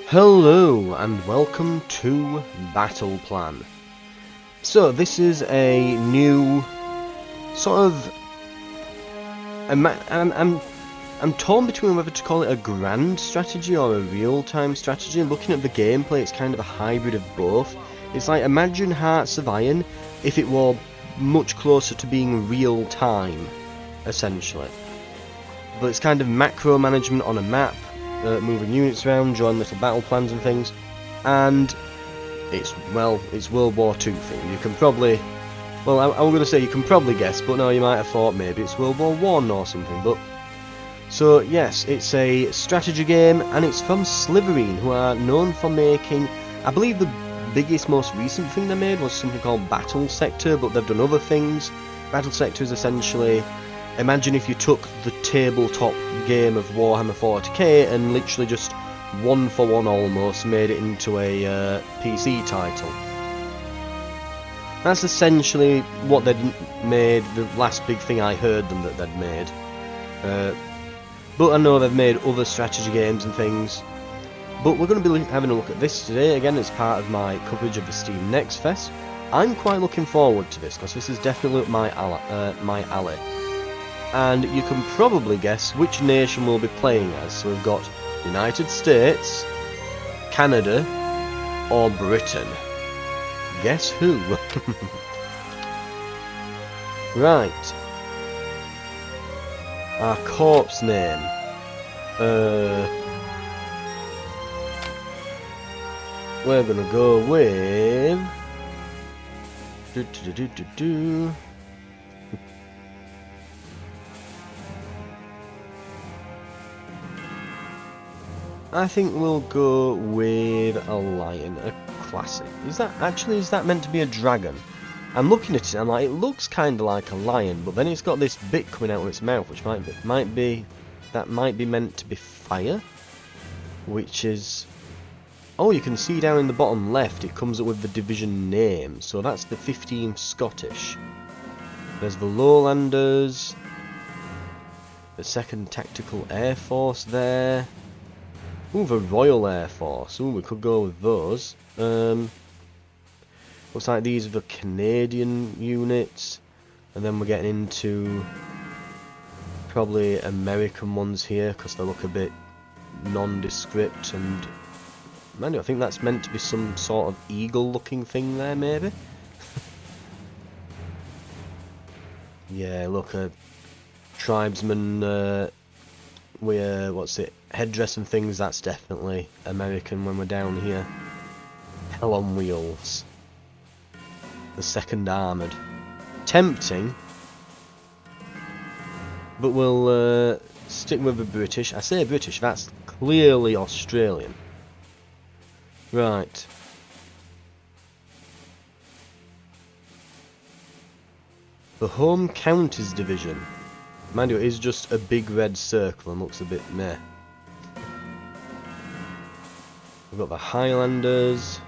Hello and welcome to Battleplan. So this is a new sort of I'm torn between whether to call it a grand strategy or a real-time strategy. Looking at the gameplay, it's kind of a hybrid of both. It's like, imagine Hearts of Iron if it were much closer to being real-time, essentially. But it's kind of macro management on a map, moving units around, drawing little battle plans and things, and it's World War II thing. You can probably, well, I was going to say you can probably guess, but no, you might have thought maybe it's World War I or something, but... So yes, it's a strategy game, and it's from Sliverine, who are known for making, I believe the biggest, most recent thing they made was something called Battle Sector, but they've done other things. Battle Sector is essentially, imagine if you took the tabletop game of Warhammer 40k and literally just one for one almost made it into a PC title. That's essentially what they'd made, the last big thing I heard them that they'd made. But I know they've made other strategy games and things. But we're going to be having a look at this today, again as part of my coverage of the Steam Next Fest. I'm quite looking forward to this, because this is definitely up my alley. And you can probably guess which nation we'll be playing as. So we've got United States, Canada, or Britain. Guess who? Right. Our corpse name. We're gonna go with... I think we'll go with a lion, a classic. Is that meant to be a dragon? I'm looking at it and I'm like, it looks kind of like a lion, but then it's got this bit coming out of its mouth, which might be meant to be fire, which is... Oh, you can see down in the bottom left, it comes up with the division name, so that's the 15th Scottish. There's the Lowlanders, the 2nd Tactical Air Force there. Ooh, the Royal Air Force. Ooh, we could go with those. Looks like these are the Canadian units. And then we're getting into probably American ones here, because they look a bit nondescript. And man, I think that's meant to be some sort of eagle-looking thing there, maybe? Yeah, look, a tribesman... what's it, headdress and things, that's definitely American when we're down here. Hell on wheels. The 2nd Armoured. Tempting, but we'll stick with the British. I say British, that's clearly Australian. Right. The Home Counties Division. Mind you, it is just a big red circle and looks a bit meh. We've got the Highlanders.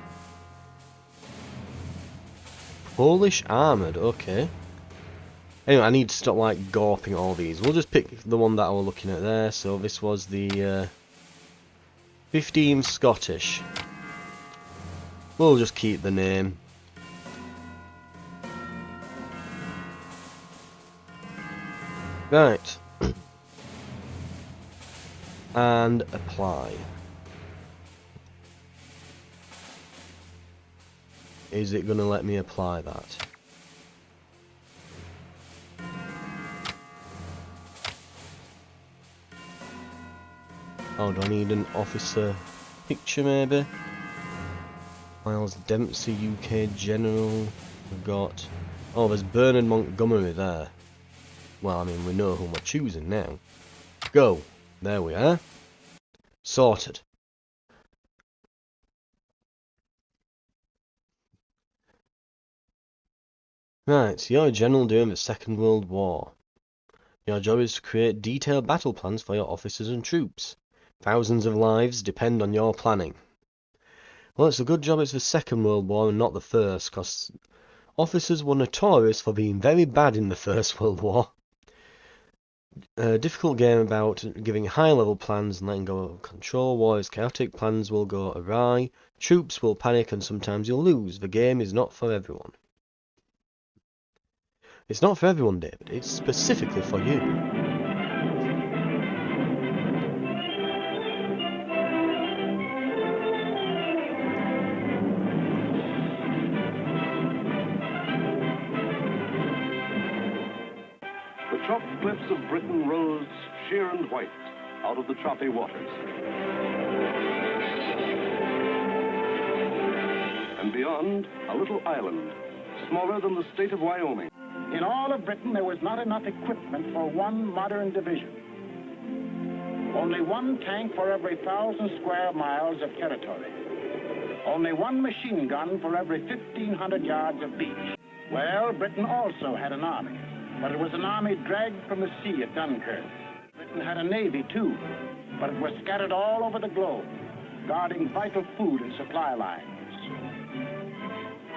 Polish Armoured, okay. Anyway, I need to stop like gawping at all these. We'll just pick the one that I was looking at there. So this was the 15 Scottish. We'll just keep the name. Right. And apply. Is it going to let me apply that? Oh, do I need an officer picture maybe? Miles Dempsey, UK General. We've got... Oh, there's Bernard Montgomery there. Well, I mean, we know who we're choosing now. Go. There we are. Sorted. Right, you're a general during the Second World War. Your job is to create detailed battle plans for your officers and troops. Thousands of lives depend on your planning. Well, it's a good job it's the Second World War and not the First, because officers were notorious for being very bad in the First World War. A difficult game about giving high-level plans and letting go of control. War is chaotic, plans will go awry, troops will panic, and sometimes you'll lose. The game is not for everyone. It's not for everyone, David. It's specifically for you. The chalk cliffs of Britain rose sheer and white out of the choppy waters. And beyond, a little island, smaller than the state of Wyoming. In all of Britain, there was not enough equipment for one modern division. Only one tank for every 1,000 square miles of territory. Only one machine gun for every 1,500 yards of beach. Well, Britain also had an army, but it was an army dragged from the sea at Dunkirk. Britain had a navy, too, but it was scattered all over the globe, guarding vital food and supply lines.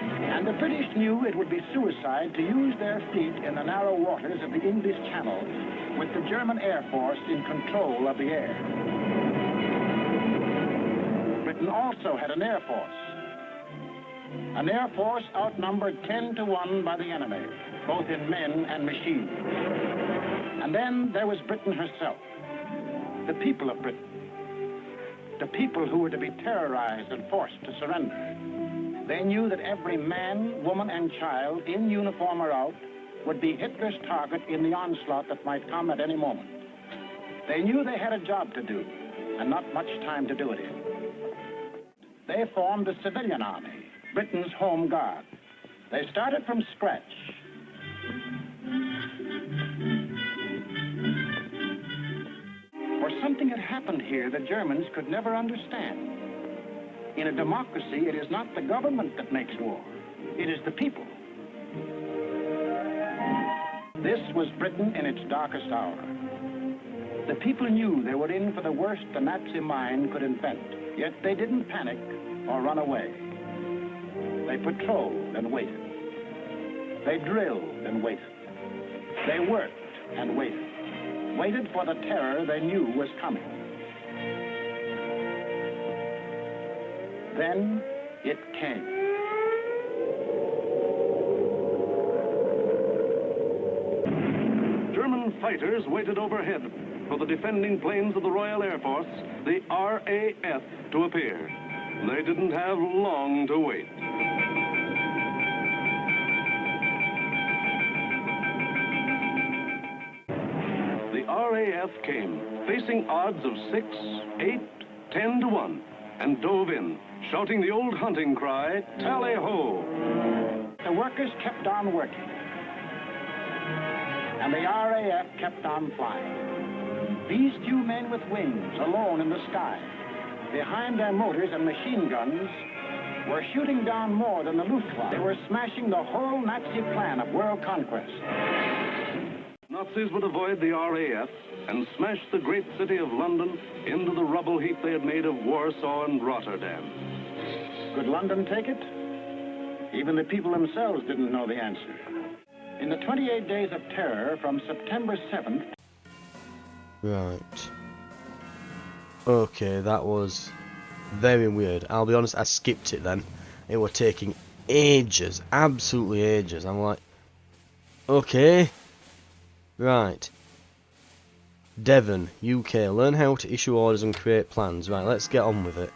And the British knew it would be suicide to use their fleet in the narrow waters of the English Channel with the German Air Force in control of the air. Britain also had an Air Force. An Air Force outnumbered 10 to 1 by the enemy, both in men and machines. And then there was Britain herself, the people of Britain, the people who were to be terrorized and forced to surrender. They knew that every man, woman, and child, in uniform or out, would be Hitler's target in the onslaught that might come at any moment. They knew they had a job to do, and not much time to do it in. They formed a civilian army, Britain's Home Guard. They started from scratch. For something had happened here the Germans could never understand. In a democracy, it is not the government that makes war. It is the people. This was Britain in its darkest hour. The people knew they were in for the worst the Nazi mind could invent, yet they didn't panic or run away. They patrolled and waited. They drilled and waited. They worked and waited. Waited for the terror they knew was coming. Then it came. German fighters waited overhead for the defending planes of the Royal Air Force, the RAF, to appear. They didn't have long to wait. The RAF came, facing odds of 6, 8, 10 to 1, and dove in, shouting the old hunting cry, tally-ho! The workers kept on working, and the RAF kept on flying. These few men with wings, alone in the sky, behind their motors and machine guns, were shooting down more than the Luftwaffe. They were smashing the whole Nazi plan of world conquest. Nazis would avoid the RAF and smash the great city of London into the rubble heap they had made of Warsaw and Rotterdam. Could London take it? Even the people themselves didn't know the answer. In the 28 days of terror from September 7th... Right. Okay, that was very weird. I'll be honest, I skipped it then. It was taking ages, absolutely ages. I'm like, okay. Right. Devon, UK. Learn how to issue orders and create plans. Right, let's get on with it.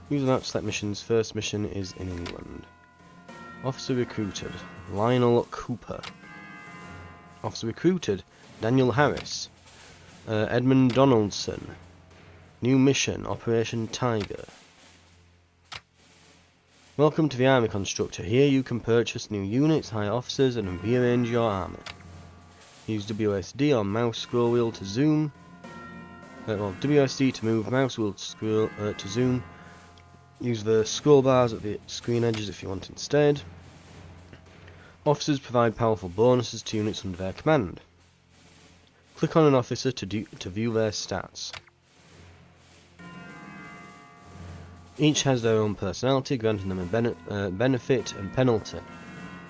Use the map to select missions. First mission is in England. Officer recruited. Lionel Cooper. Officer recruited. Daniel Harris. Edmund Donaldson. New mission. Operation Tiger. Welcome to the Army Constructor. Here you can purchase new units, hire officers, and rearrange your army. Use WSD on mouse scroll wheel to zoom. Well, WSD to move, mouse wheel to scroll to zoom. Use the scroll bars at the screen edges if you want instead. Officers provide powerful bonuses to units under their command. Click on an officer to view their stats. Each has their own personality, granting them a benefit and penalty.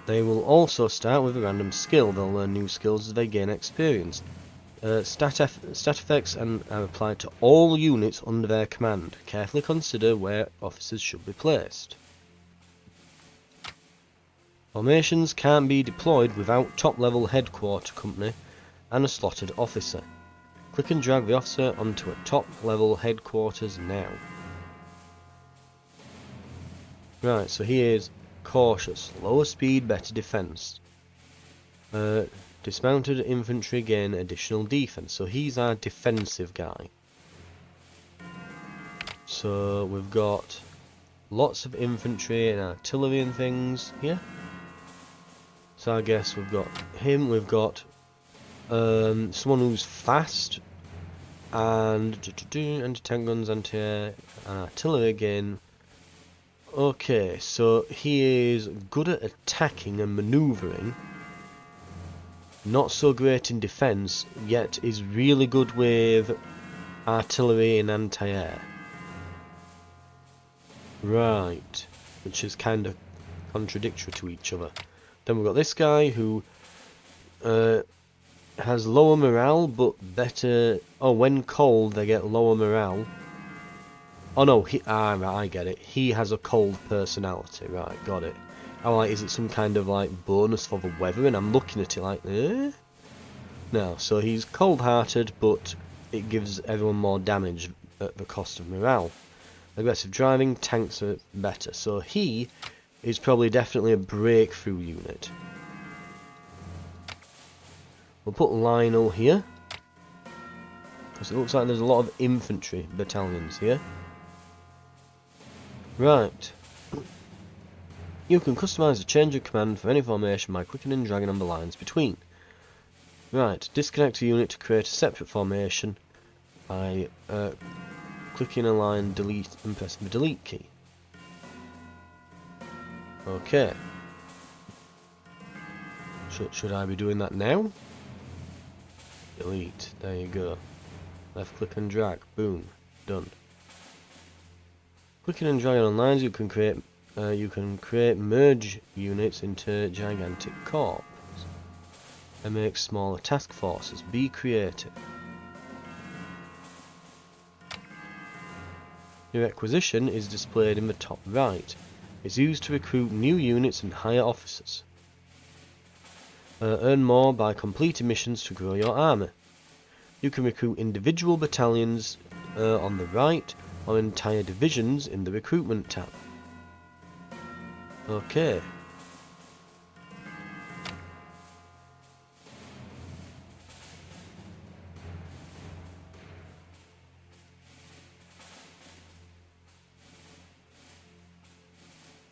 They will also start with a random skill. They'll learn new skills as they gain experience. Stat effects and are applied to all units under their command. Carefully consider where officers should be placed. Formations can't be deployed without top-level headquarter company and a slotted officer. Click and drag the officer onto a top-level headquarters now. Right, so he is cautious. Lower speed, better defense. Dismounted infantry gain additional defense. So he's our defensive guy. So we've got lots of infantry and artillery and things here. So I guess we've got him. We've got someone who's fast and anti-tank guns, anti-air, and artillery again. Okay, so he is good at attacking and manoeuvring. Not so great in defence, yet is really good with artillery and anti-air. Right, which is kind of contradictory to each other. Then we've got this guy who has lower morale, but better... Oh, when cold they get lower morale. Oh no, right, I get it. He has a cold personality. Right, got it. Oh, like, is it some kind of like bonus for the weather? And I'm looking at it like, eh? No, so he's cold-hearted, but it gives everyone more damage at the cost of morale. Aggressive driving, tanks are better. So he is probably definitely a breakthrough unit. We'll put Lionel here, because it looks like there's a lot of infantry battalions here. Right. You can customize a change of command for any formation by clicking and dragging on the lines between. Right, disconnect a unit to create a separate formation by clicking a line, delete, and pressing the delete key. Okay. Should I be doing that now? Delete, there you go. Left click and drag, boom, done. Clicking and dragging on lines, you can create merge units into gigantic corps and make smaller task forces. Be creative. Your acquisition is displayed in the top right. It's used to recruit new units and hire officers. Earn more by completing missions to grow your army. You can recruit individual battalions on the right, or entire divisions in the recruitment tab. Okay.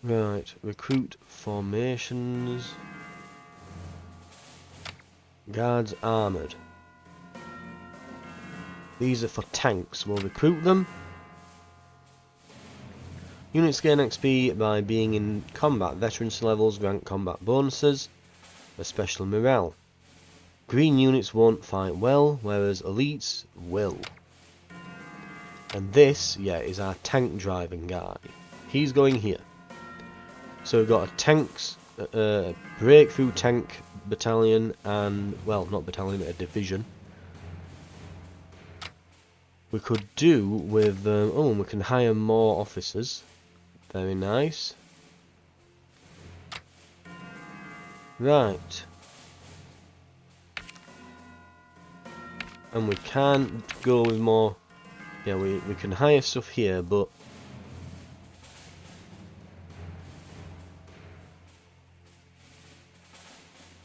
Right, recruit formations. Guards armoured. These are for tanks. We'll recruit them. Units gain XP by being in combat. Veterans levels grant combat bonuses, especially morale. Green units won't fight well, whereas elites will. And this, yeah, is our tank driving guy. He's going here. So we've got a tanks, breakthrough tank battalion, and, well, not battalion, a division. We could do with, oh, we can hire more officers. Very nice. Right. And we can go with more, yeah, we can hire stuff here, but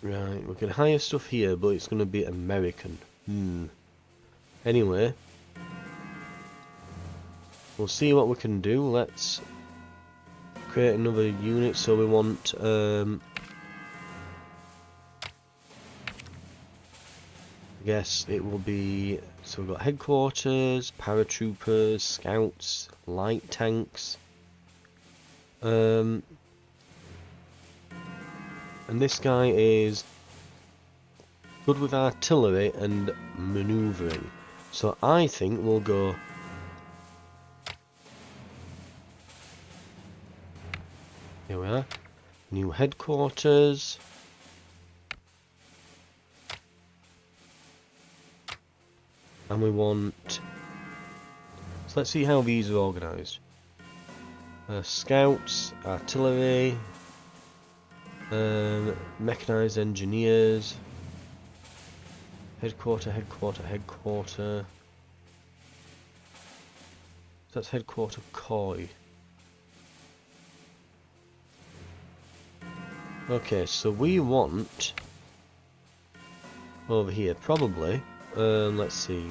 right, we can hire stuff here, but it's going to be American. Anyway, we'll see what we can do. Let's create another unit. So we want I guess it will be, so we've got headquarters, paratroopers, scouts, light tanks, and this guy is good with artillery and manoeuvring. So I think we'll go here we are, new headquarters. And we want... So let's see how these are organised. Scouts, artillery, mechanised engineers, headquarter. So that's headquarter Koi. Okay, so we want over here probably. Let's see.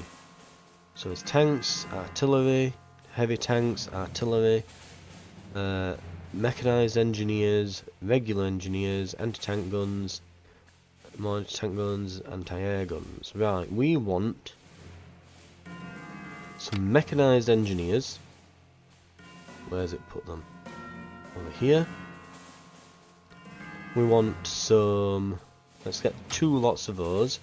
So there's tanks, artillery, heavy tanks, artillery, mechanised engineers, regular engineers, anti-tank guns, more anti-tank guns, anti-air guns. Right, we want some mechanised engineers. Where's it put them? Over here. We want some... Let's get 2 lots of those.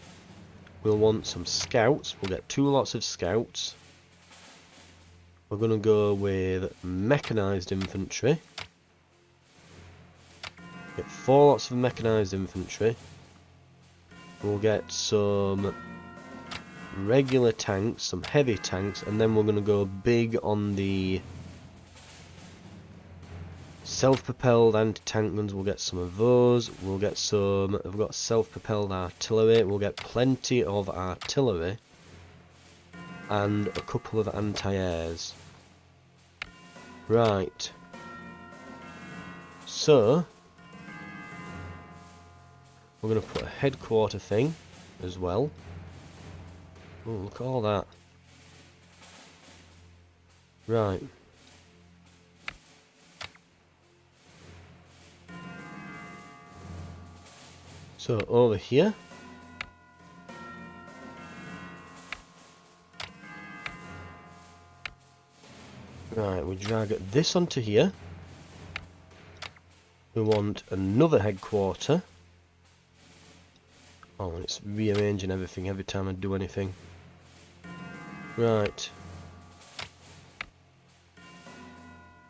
We'll want some scouts. We'll get 2 lots of scouts. We're going to go with mechanised infantry. Get 4 lots of mechanised infantry. We'll get some regular tanks, some heavy tanks, and then we're going to go big on the self-propelled anti-tank guns. We'll get some of those. We'll get some... I've got self-propelled artillery. We'll get plenty of artillery. And a couple of anti-airs. Right. So... We're going to put a headquarter thing as well. Oh, look at all that. Right. So over here, right, we drag this onto here. We want another headquarter. Oh, and it's rearranging everything every time I do anything. Right.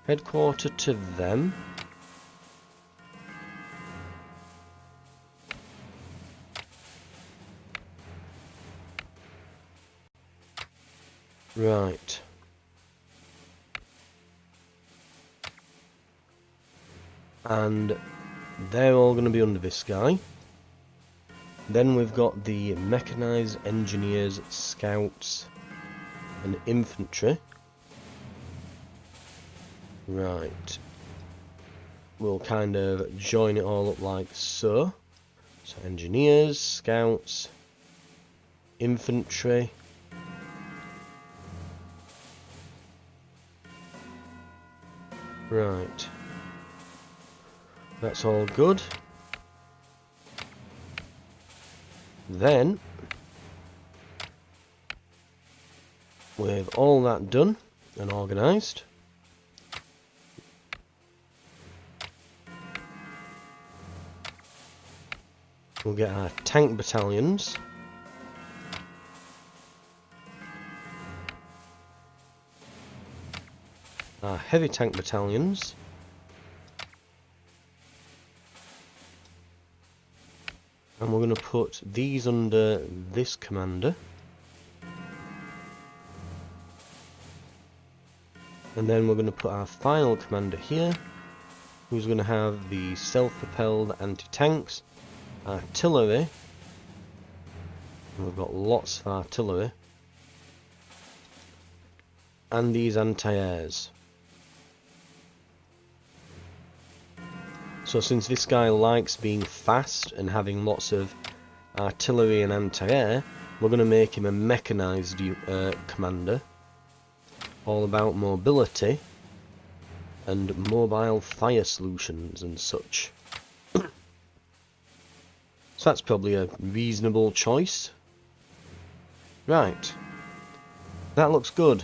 Headquarter to them. Right. And they're all going to be under this guy. Then we've got the mechanised engineers, scouts, and infantry. Right. We'll kind of join it all up like so. So engineers, scouts, infantry. Right. That's all good. Then, with all that done and organised, we'll get our tank battalions. Our heavy tank battalions. And we're going to put these under this commander. And then we're going to put our final commander here, who's going to have the self-propelled anti-tanks, artillery. And we've got lots of artillery. And these anti-airs. So since this guy likes being fast and having lots of artillery and anti-air, we're going to make him a mechanised commander. All about mobility and mobile fire solutions and such. So that's probably a reasonable choice. Right. That looks good.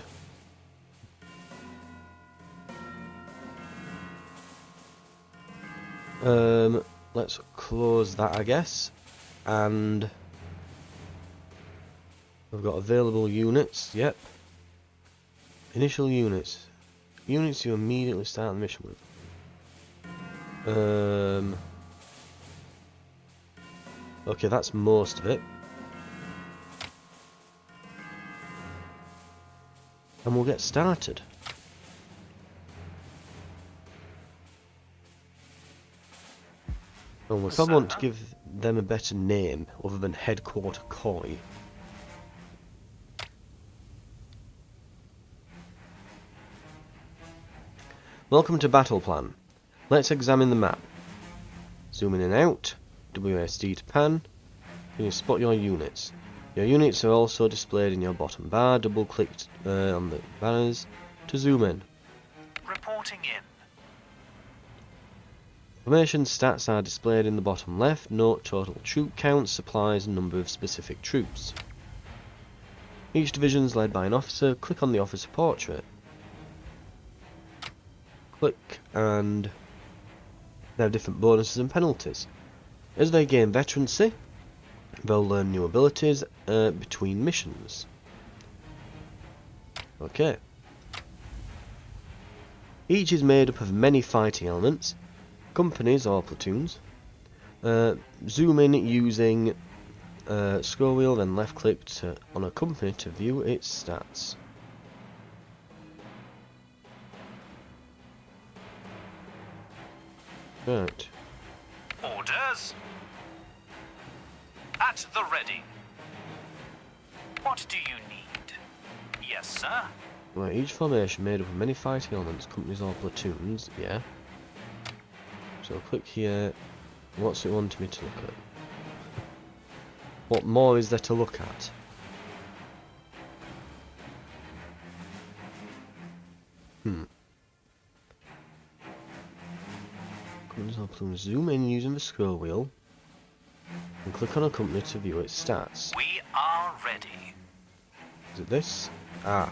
Let's close that, I guess, and we've got available units. Yep. Initial units. Units you immediately start the mission with. Okay, that's most of it. And we'll get started. And we probably want to give them a better name other than Headquarter Koi. Welcome to Battleplan. Let's examine the map. Zoom in and out, WSD to pan. Can you spot your units? Your units are also displayed in your bottom bar. Double click on the banners to zoom in. Reporting in. Formation stats are displayed in the bottom left. Note total troop count, supplies and number of specific troops. Each division is led by an officer. Click on the officer portrait. Click and they have different bonuses and penalties. As they gain veterancy, they'll learn new abilities between missions. Okay. Each is made up of many fighting elements, companies or platoons. Zoom in using scroll wheel, then left click on a company to view its stats. Right. Orders. At the ready. What do you need? Yes, sir. Right, each formation made up of many fighting elements, companies or platoons, yeah. So click here. What's it wanting me to look at? What more is there to look at? Companies or platoons. Zoom in using the scroll wheel and click on a company to view its stats. We are ready. Is it this? Ah.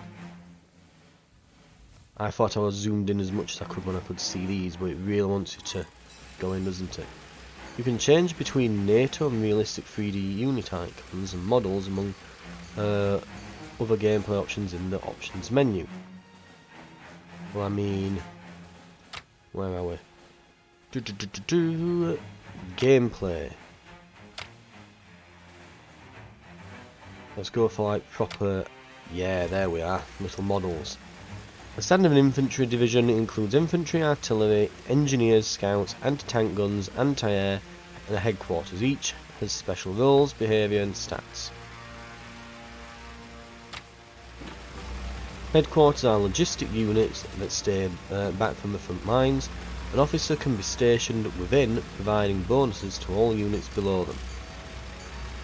I thought I was zoomed in as much as I could when I could see these, but it really wants you to go in, doesn't it? You can change between NATO and realistic 3D unit icons and models among other gameplay options in the options menu. Well, I mean, where are we? Gameplay. Let's go for like proper, yeah, there we are, little models. The standard of an infantry division includes infantry, artillery, engineers, scouts, anti-tank guns, anti-air, and a headquarters. Each has special roles, behaviour and stats. Headquarters are logistic units that stay back from the front lines. An officer can be stationed within, providing bonuses to all units below them.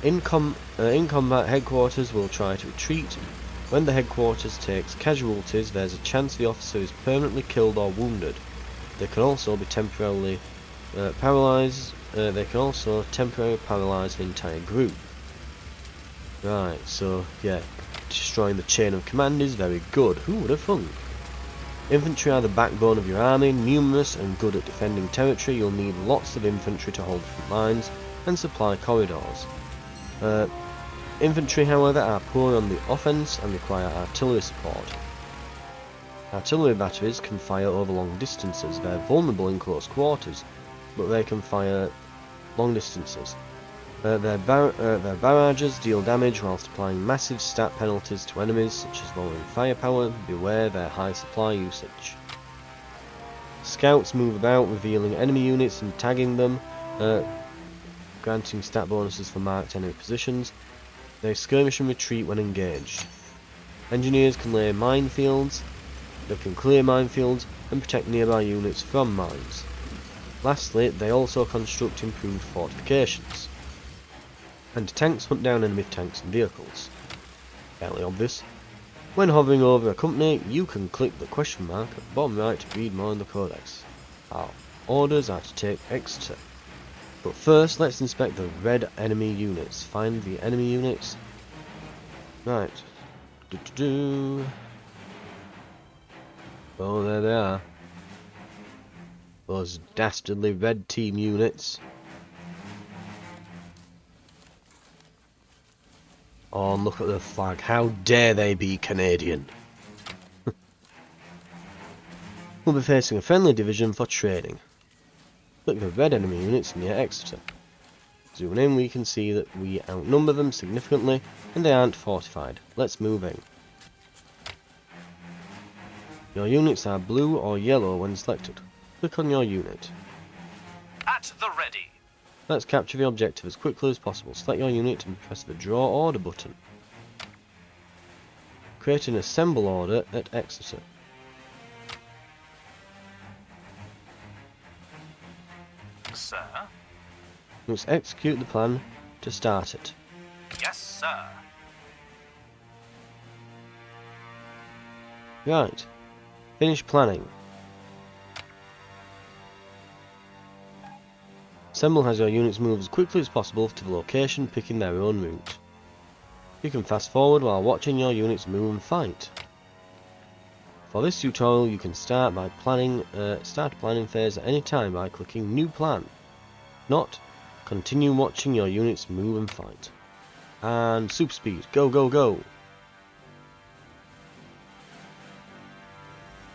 In combat, headquarters will try to retreat. When the headquarters takes casualties, there's a chance the officer is permanently killed or wounded. They can also be temporarily paralysed. They can also temporarily paralyse an entire group. Right, so yeah, destroying the chain of command is very good. Who would have thunk? Infantry are the backbone of your army, numerous and good at defending territory. You'll need lots of infantry to hold front lines and supply corridors. Infantry, however, are poor on the offence and require artillery support. Artillery batteries can fire over long distances. They're vulnerable in close quarters, but they can fire long distances. Their barrages deal damage whilst applying massive stat penalties to enemies, such as lowering firepower. Beware their high supply usage. Scouts move about, revealing enemy units and tagging them, granting stat bonuses for marked enemy positions. They skirmish and retreat when engaged. Engineers can lay minefields. They can clear minefields and protect nearby units from mines. Lastly, they also construct improved fortifications. Anti-tanks hunt down enemy tanks and vehicles. Fairly obvious. When hovering over a company, you can click the question mark at the bottom right to read more in the codex. Our orders are to take Exeter. But first, let's inspect the red enemy units. Find the enemy units. Right. Oh, there they are. Those dastardly red team units. Oh, and look at the flag. How dare they be Canadian? We'll be facing a friendly division for training. Click the red enemy units near Exeter. Zooming in, we can see that we outnumber them significantly and they aren't fortified. Let's move in. Your units are blue or yellow when selected. Click on your unit. At the ready. Let's capture the objective as quickly as possible. Select your unit and press the Draw Order button. Create an assemble order at Exeter. Sir? You must execute the plan to start it. Yes, sir. Right. Finish planning. Assemble has your units move as quickly as possible to the location, picking their own route. You can fast forward while watching your units move and fight. For this tutorial, you can start planning phase at any time by clicking New Plan. Not continue watching your units move and fight. And super speed, go go go!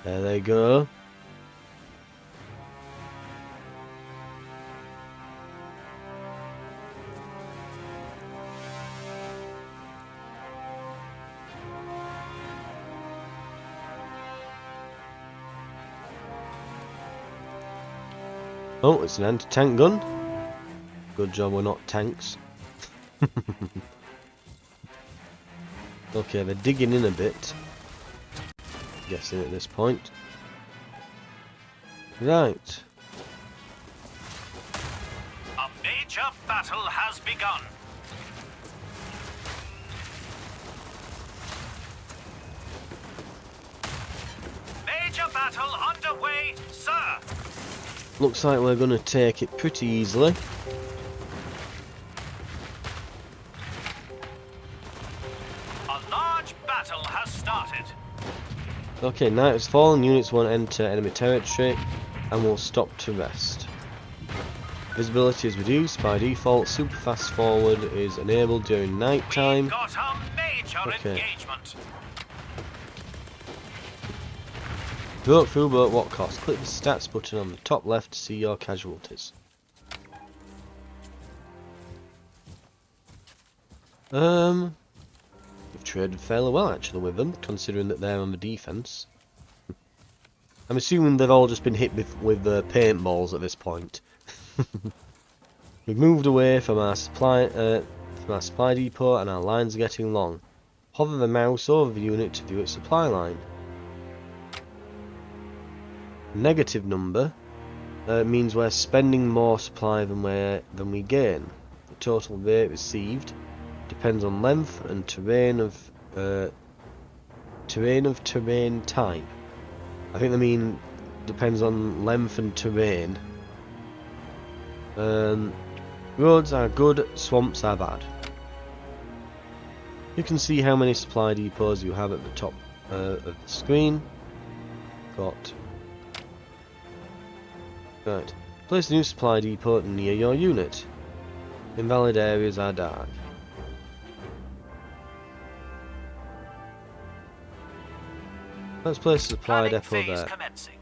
There they go. Oh, it's an anti-tank gun. Good job we're not tanks. Okay, they're digging in a bit. Guessing at this point. Right. A major battle has begun. Major battle underway, sir. Looks like we're going to take it pretty easily. A large battle has started. Okay, night has fallen, units won't enter enemy territory and will stop to rest. Visibility is reduced by default, super fast forward is enabled during night time. We've got a major Okay. engagement. Broke through, but at what cost? Click the stats button on the top left to see your casualties. We've traded fairly well actually with them, considering that they're on the defense. I'm assuming they've all just been hit with paintballs at this point. We've moved away from our supply depot, and our lines are getting long. Hover the mouse over the unit to view its supply line. Negative number means we're spending more supply than we gain. The total rate received depends on length and terrain type. I think they mean depends on length and terrain. Roads are good, swamps are bad. You can see how many supply depots you have at the top of the screen. Right. Place a new supply depot near your unit. Invalid areas are dark. Let's place a supply Planning depot phase there. commencing.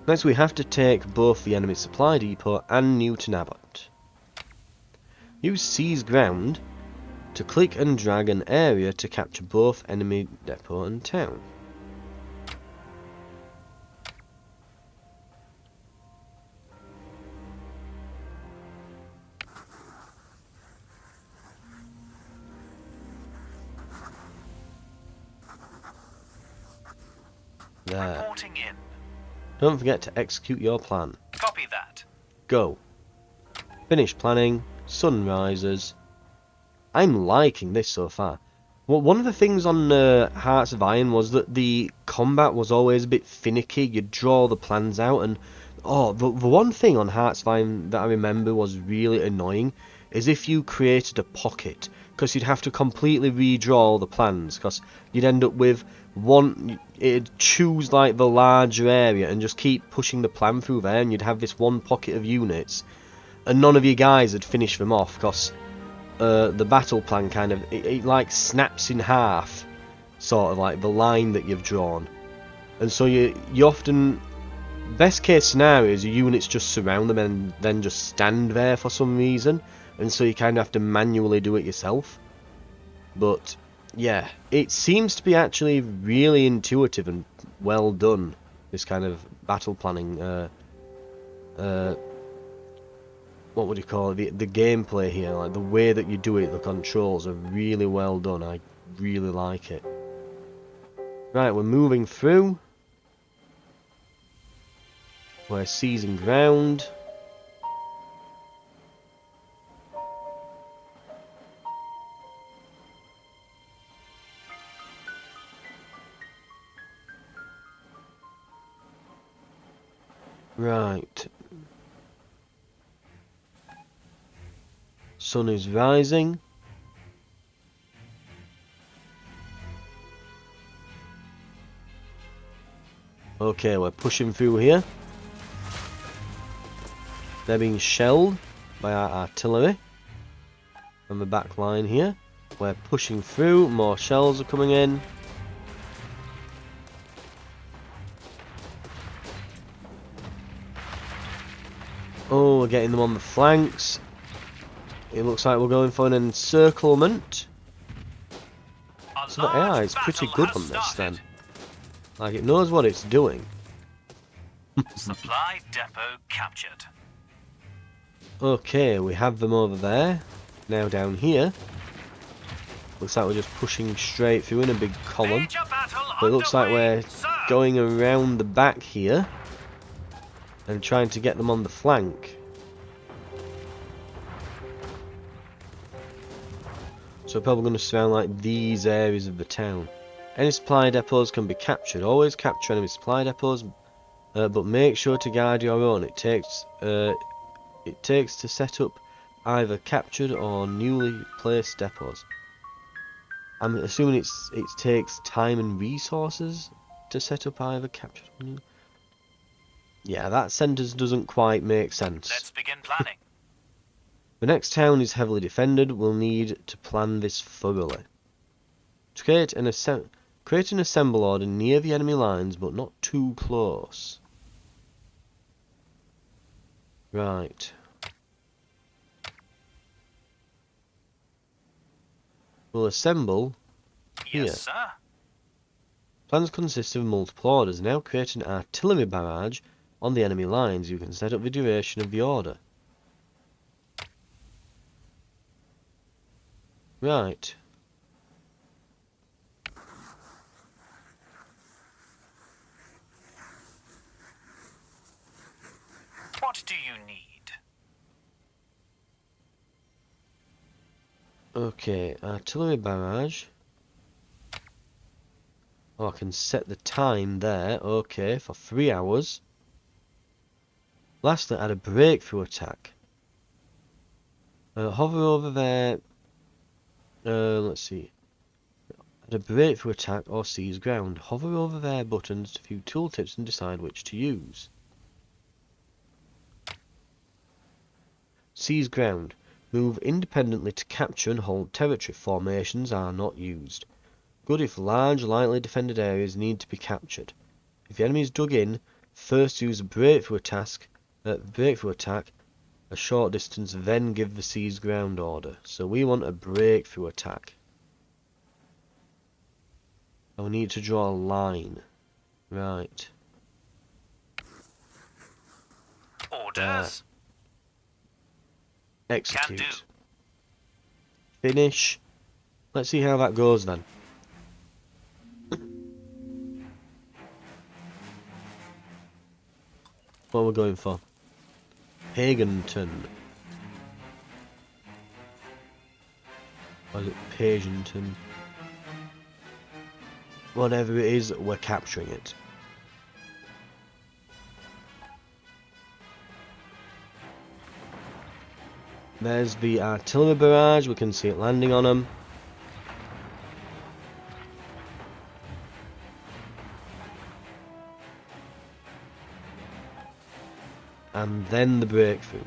Next we have to take both the enemy supply depot and Newton Abbot. Use seize ground to click and drag an area to capture both enemy depot and town. There. Reporting in. Don't forget to execute your plan. Copy that. Go. Finish planning. Sun rises. I'm liking this so far. Well, one of the things on Hearts of Iron was that the combat was always a bit finicky. You'd draw the plans out, and the one thing on Hearts of Iron that I remember was really annoying is if you created a pocket, because you'd have to completely redraw the plans, because you'd end up with it'd choose like the larger area and just keep pushing the plan through there, and you'd have this one pocket of units, and none of you guys had finished them off, because the battle plan kind of it like snaps in half, sort of like the line that you've drawn, and so you often, best case scenario is your units just surround them and then just stand there for some reason, and so you kind of have to manually do it yourself. But yeah, it seems to be actually really intuitive and well done. This kind of battle planning, what would you call it? The gameplay here, like the way that you do it, the controls are really well done. I really like it. Right, we're moving through. We're seizing ground. Right. Sun is rising. Okay, we're pushing through here. They're being shelled by our artillery on the back line here. We're pushing through. More shells are coming in. Oh, we're getting them on the flanks. It looks like we're going for an encirclement. So the AI is pretty good on this then. Like, it knows what it's doing. Supply depot captured. Okay, we have them over there. Now down here. Looks like we're just pushing straight through in a big column. Major battle But it looks like underway, we're sir. going around the back here. And trying to get them on the flank. So we're probably going to surround like these areas of the town. Any supply depots can be captured. Always capture enemy supply depots, but make sure to guard your own. It takes to set up either captured or newly placed depots. I'm assuming it takes time and resources to set up either captured or new. Yeah, that sentence doesn't quite make sense. Let's begin planning. The next town is heavily defended. We'll need to plan this thoroughly. To create an assemble order near the enemy lines, but not too close. Right. We'll assemble here. Yes, sir. Plans consist of multiple orders. Now create an artillery barrage on the enemy lines. You can set up the duration of the order. Right. What do you need? Okay, artillery barrage. Oh, I can set the time there. Okay, for 3 hours. Lastly, add a breakthrough attack. Hover over there. Let's see. Add a breakthrough attack or seize ground. Hover over their buttons to view tooltips and decide which to use. Seize ground. Move independently to capture and hold territory. Formations are not used. Good if large, lightly defended areas need to be captured. If the enemy is dug in, first use a breakthrough attack a short distance, then give the seize ground order. So we want a breakthrough attack. And we need to draw a line. Right. Orders. Execute. Can do. Finish. Let's see how that goes then. What we're going for? Paganton. Or is it Paganton? Whatever it is, we're capturing it. There's the artillery barrage, we can see it landing on them. And then the breakthrough.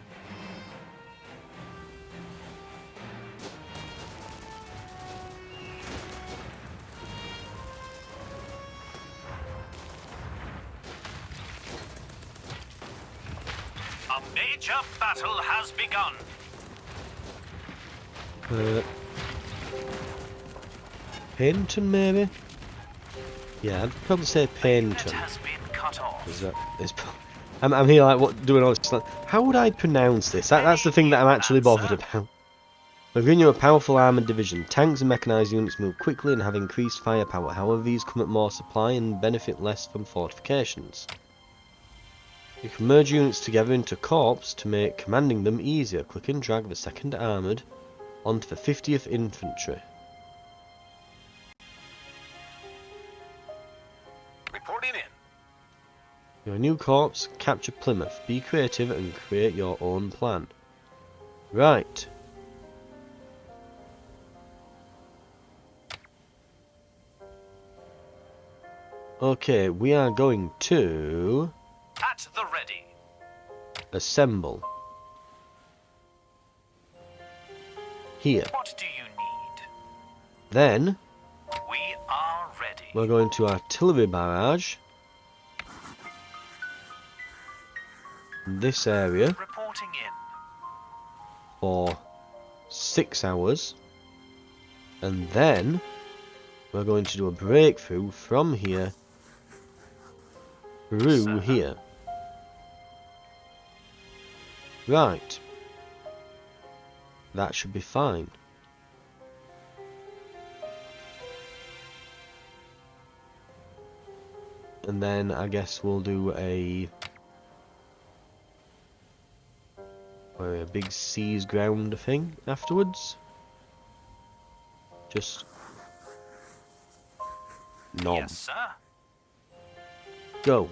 A major battle has begun. Paynton, maybe? Yeah, I'd probably say Unit Paynton. has been cut off. I'm here like what doing all this. Like, how would I pronounce this? That's the thing that I'm actually bothered about. We've given you a powerful armoured division. Tanks and mechanised units move quickly and have increased firepower. However, these come at more supply and benefit less from fortifications. You can merge units together into corps to make commanding them easier. Click and drag the 2nd Armoured onto the 50th Infantry. Reporting in. Your new corps, capture Plymouth. Be creative and create your own plan. Right. Okay, we are going to At the ready. assemble. Here. What do you need? Then We are ready. we're going to artillery barrage. In this area Reporting in. for 6 hours. And then we're going to do a breakthrough from here through Sir. here. Right. That should be fine. And then I guess we'll do a big seize ground thing afterwards. Just nom. Yes, sir. Go.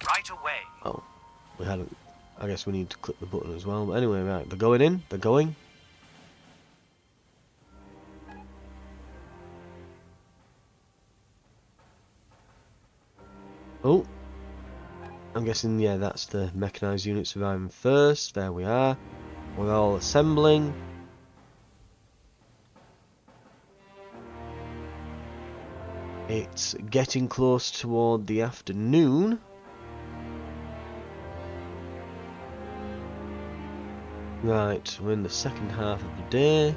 Right away. Oh, we hadn't. I guess we need to click the button as well. But anyway, right, they're going in. They're going. Oh, I'm guessing, yeah, that's the mechanised units arriving first. There we are. We're all assembling. It's getting close toward the afternoon. Right, we're in the second half of the day.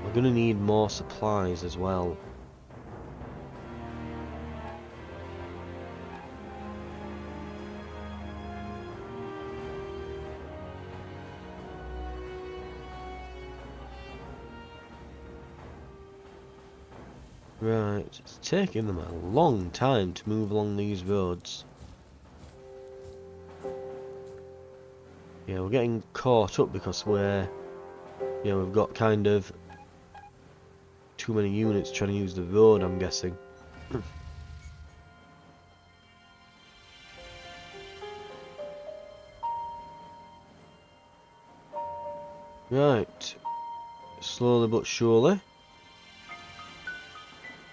We're going to need more supplies as well. Right, it's taking them a long time to move along these roads. Yeah, we're getting caught up because we've got kind of too many units trying to use the road, I'm guessing. Right, slowly but surely.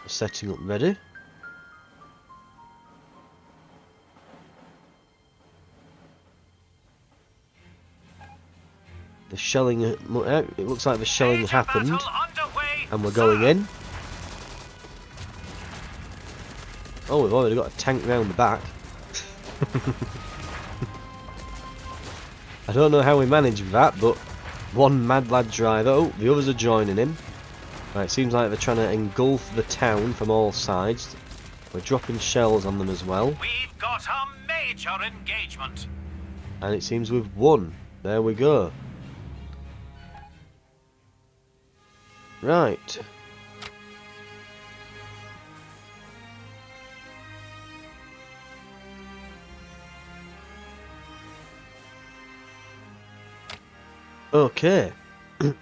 Setting up ready. The shelling, it looks like the shelling Major happened, battle underway, and we're sir. going in. Oh, we've already got a tank round the back. I don't know how we managed that, but one mad lad driver. Oh, the others are joining in. Right, seems like they're trying to engulf the town from all sides. We're dropping shells on them as well. We've got a major engagement. And it seems we've won. There we go. Right. Okay. Plans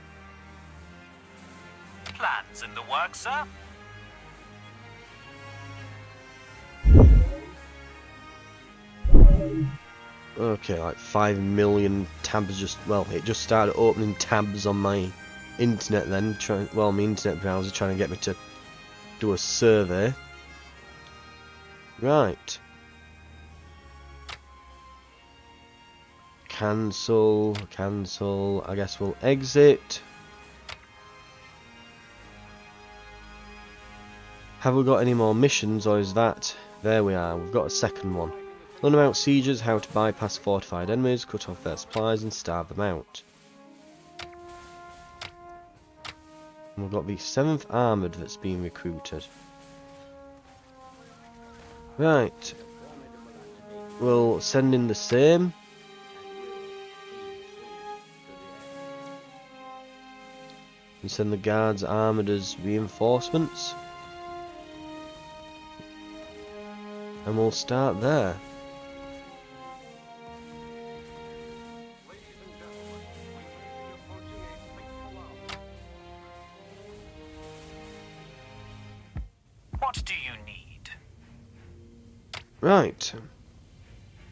in the works, sir. Okay, like 5 million tabs just, well, it just started opening tabs on my internet then, my internet browser trying to get me to do a survey. Right. Cancel, I guess we'll exit. Have we got any more missions, or is that... There we are, we've got a second one. Learn about sieges, how to bypass fortified enemies, cut off their supplies and starve them out. And we've got the 7th Armoured that's being recruited. Right. We'll send in the same. And send the guards armoured as reinforcements. And we'll start there. What do you need? Right.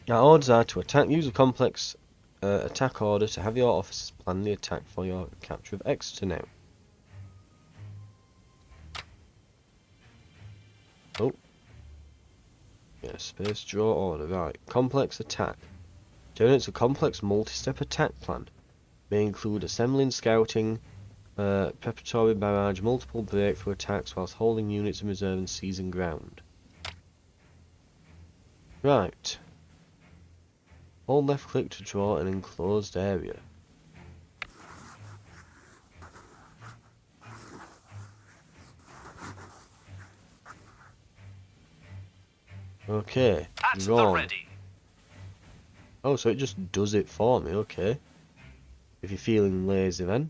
Our orders are to attack. Use a complex attack order to have your officers plan the attack for your capture of Exeter now. Oh. Yeah, space draw order. Right. Complex attack. Generates a complex multi-step attack plan. May include assembling, scouting, preparatory barrage, multiple breakthrough attacks whilst holding units in reserve and seizing ground. Right. Hold left click to draw an enclosed area. Okay. At the Wrong. ready. Oh, so it just does it for me, okay. If you're feeling lazy then.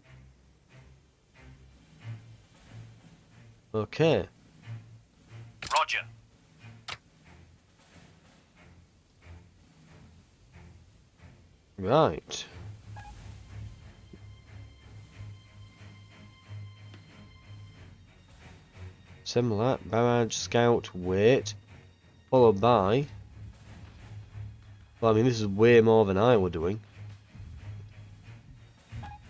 Okay. Roger. Right. Assemble that. Barrage, scout, wait. Followed by... Well, I mean, this is way more than I were doing.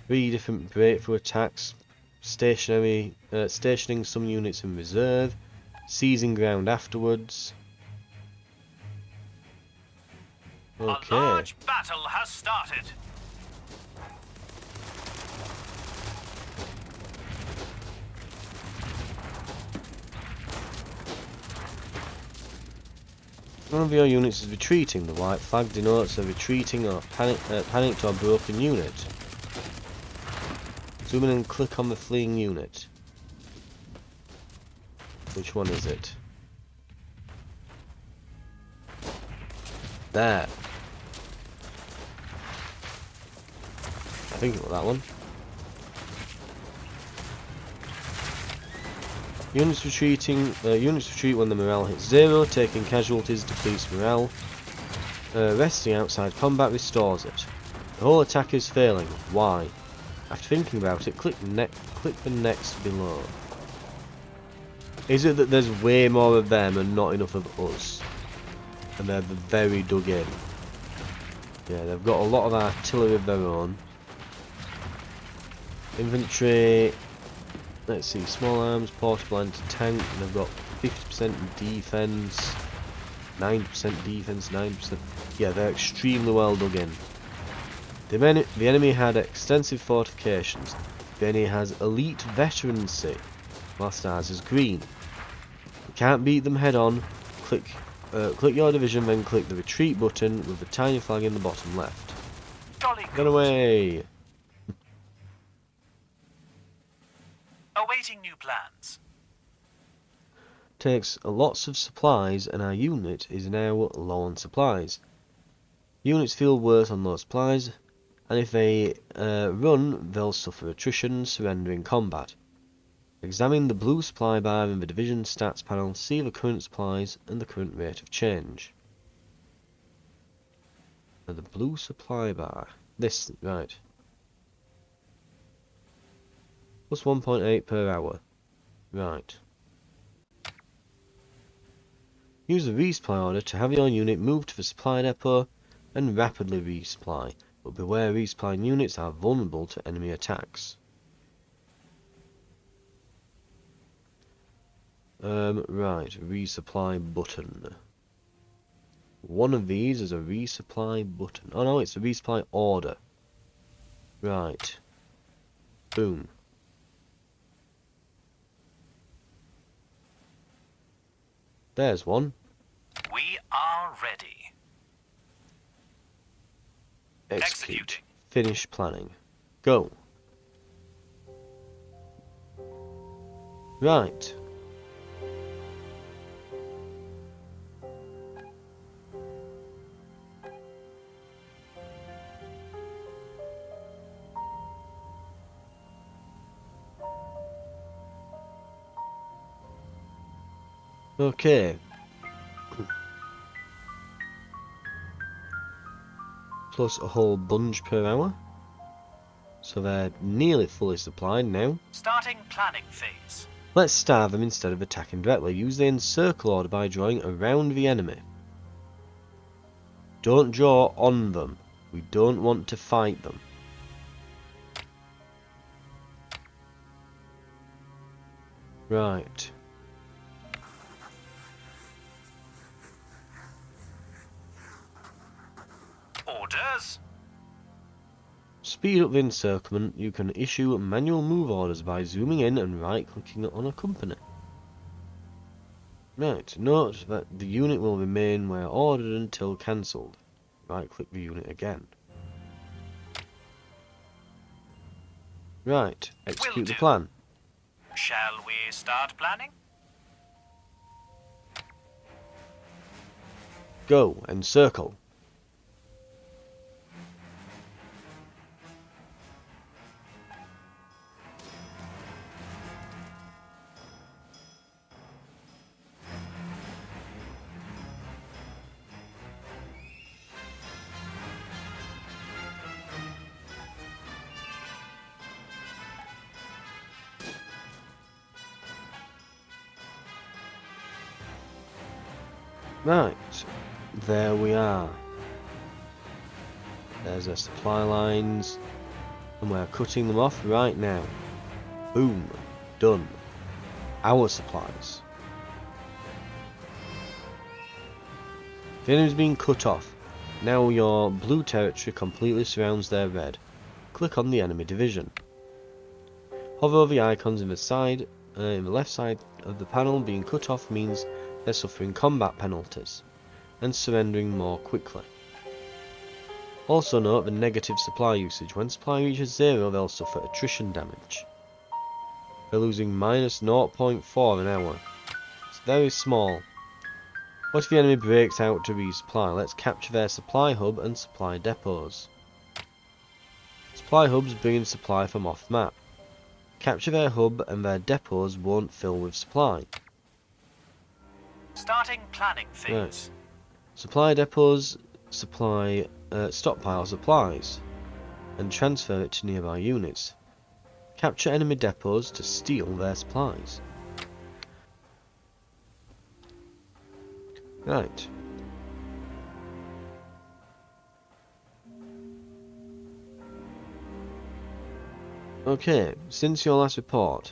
3 different breakthrough attacks. Stationing some units in reserve. Seizing ground afterwards. Okay. A large battle has started. One of your units is retreating. The white flag denotes a retreating or panicked or broken unit. Zoom in and click on the fleeing unit. Which one is it? There. I think it was that one. Units retreat when the morale hits 0, taking casualties decrease morale. Resting outside combat restores it. The whole attack is failing. Why? After thinking about it, click the next below. Is it that there's way more of them and not enough of us? And they're very dug in. Yeah, they've got a lot of artillery of their own. Infantry... Let's see, small arms, portable anti-tank, and they've got 50% defense, 9% defense, 9%... Yeah, they're extremely well dug in. The enemy had extensive fortifications. The enemy has elite veterancy, whilst ours is green. You can't beat them head on. Click your division, then click the retreat button with the tiny flag in the bottom left. Jolly Get good. away! Awaiting new plans. Takes lots of supplies and our unit is now low on supplies. Units feel worse on low supplies, and if they run, they'll suffer attrition, surrender in combat. Examine the blue supply bar in the division stats panel to see the current supplies and the current rate of change. Now the blue supply bar. This, right. Plus 1.8 per hour. Right. Use the resupply order to have your unit move to the supply depot and rapidly resupply, but beware resupplying units are vulnerable to enemy attacks. Right, resupply button. One of these is a resupply button. Oh no, it's a resupply order. Right. Boom. There's one. We are ready. Execute. Executing. Finish planning. Go. Right. Okay. Plus a whole bunch per hour. So they're nearly fully supplied now. Starting planning phase. Let's starve them instead of attacking directly. Use the encircle order by drawing around the enemy. Don't draw on them. We don't want to fight them. Right. Orders. Speed up the encirclement. You can issue manual move orders by zooming in and right-clicking on a company. Right. Note that the unit will remain where ordered until cancelled. Right-click the unit again. Right. Execute the plan. Shall we start planning? Go. Encircle. Right, there we are. There's our supply lines, and we're cutting them off right now. Boom, done. Our supplies. The enemy's been cut off. Now your blue territory completely surrounds their red. Click on the enemy division. Hover over the icons in the left side of the panel. Being cut off means they're suffering combat penalties and surrendering more quickly. Also note the negative supply usage. When supply reaches 0, they'll suffer attrition damage. They're losing minus 0.4 an hour. It's very small. What if the enemy breaks out to resupply? Let's capture their supply hub and supply depots. Supply hubs bring in supply from off map. Capture their hub and their depots won't fill with supply. Starting planning phase. Right. Supply depots stockpile supplies and transfer it to nearby units. Capture enemy depots to steal their supplies. Right. Okay, since your last report,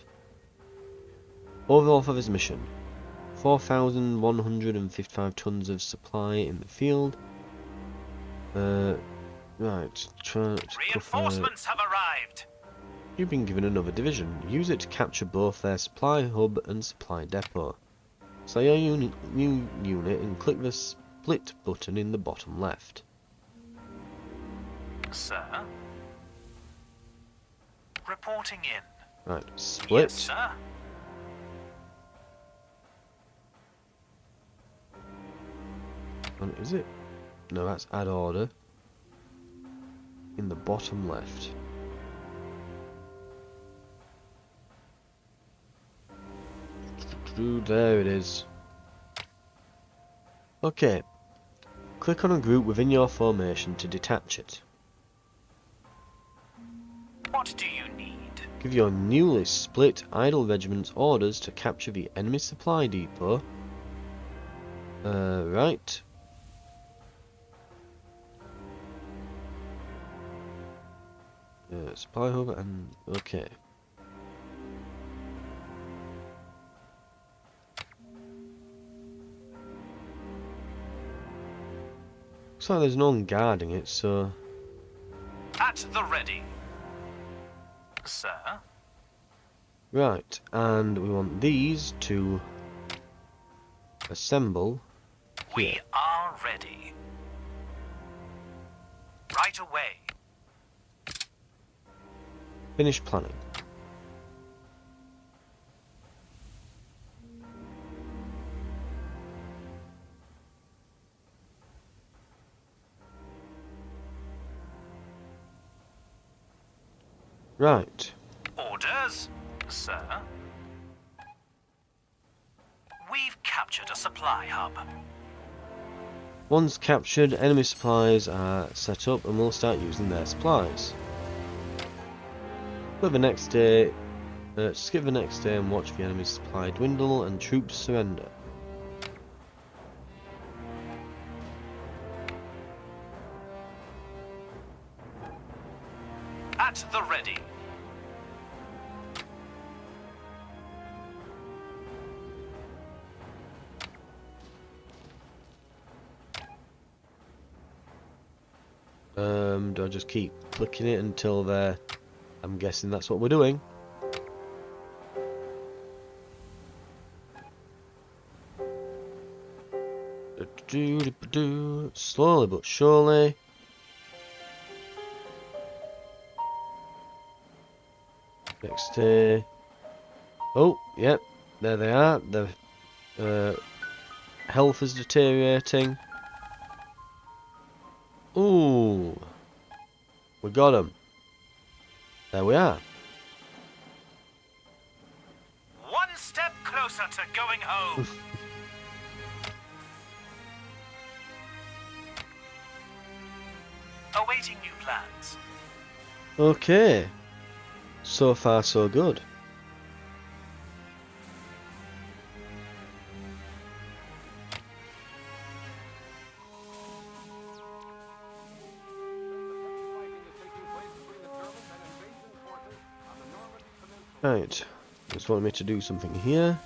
overall for this mission, 4,155 tons of supply in the field. Right, Reinforcements have arrived. You've been given another division. Use it to capture both their supply hub and supply depot. Select your new unit and click the split button in the bottom left. Sir. Reporting in. Right, split. Yes, sir. And is it? No, that's add order. In the bottom left. There it is. Okay. Click on a group within your formation to detach it. What do you need? Give your newly split idle regiments orders to capture the enemy supply depot. Right. Supply hub and okay. Looks like there's no one guarding it, so At the ready. Sir. right, and we want these to assemble We here. are ready. Right away. Finish planning. Right. Orders, sir. We've captured a supply hub. Once captured, enemy supplies are set up and we'll start using their supplies. Skip the next day, skip the next day and watch the enemy supply dwindle and troops surrender. At the ready. Do I just keep clicking it until they're... I'm guessing that's what we're doing. Slowly but surely. Next day. Oh, yep, there they are. The health is deteriorating. Ooh, we got them. There we are. One step closer to going home. Awaiting new plans. Okay, so far so good. Right, just wanted me to do something here.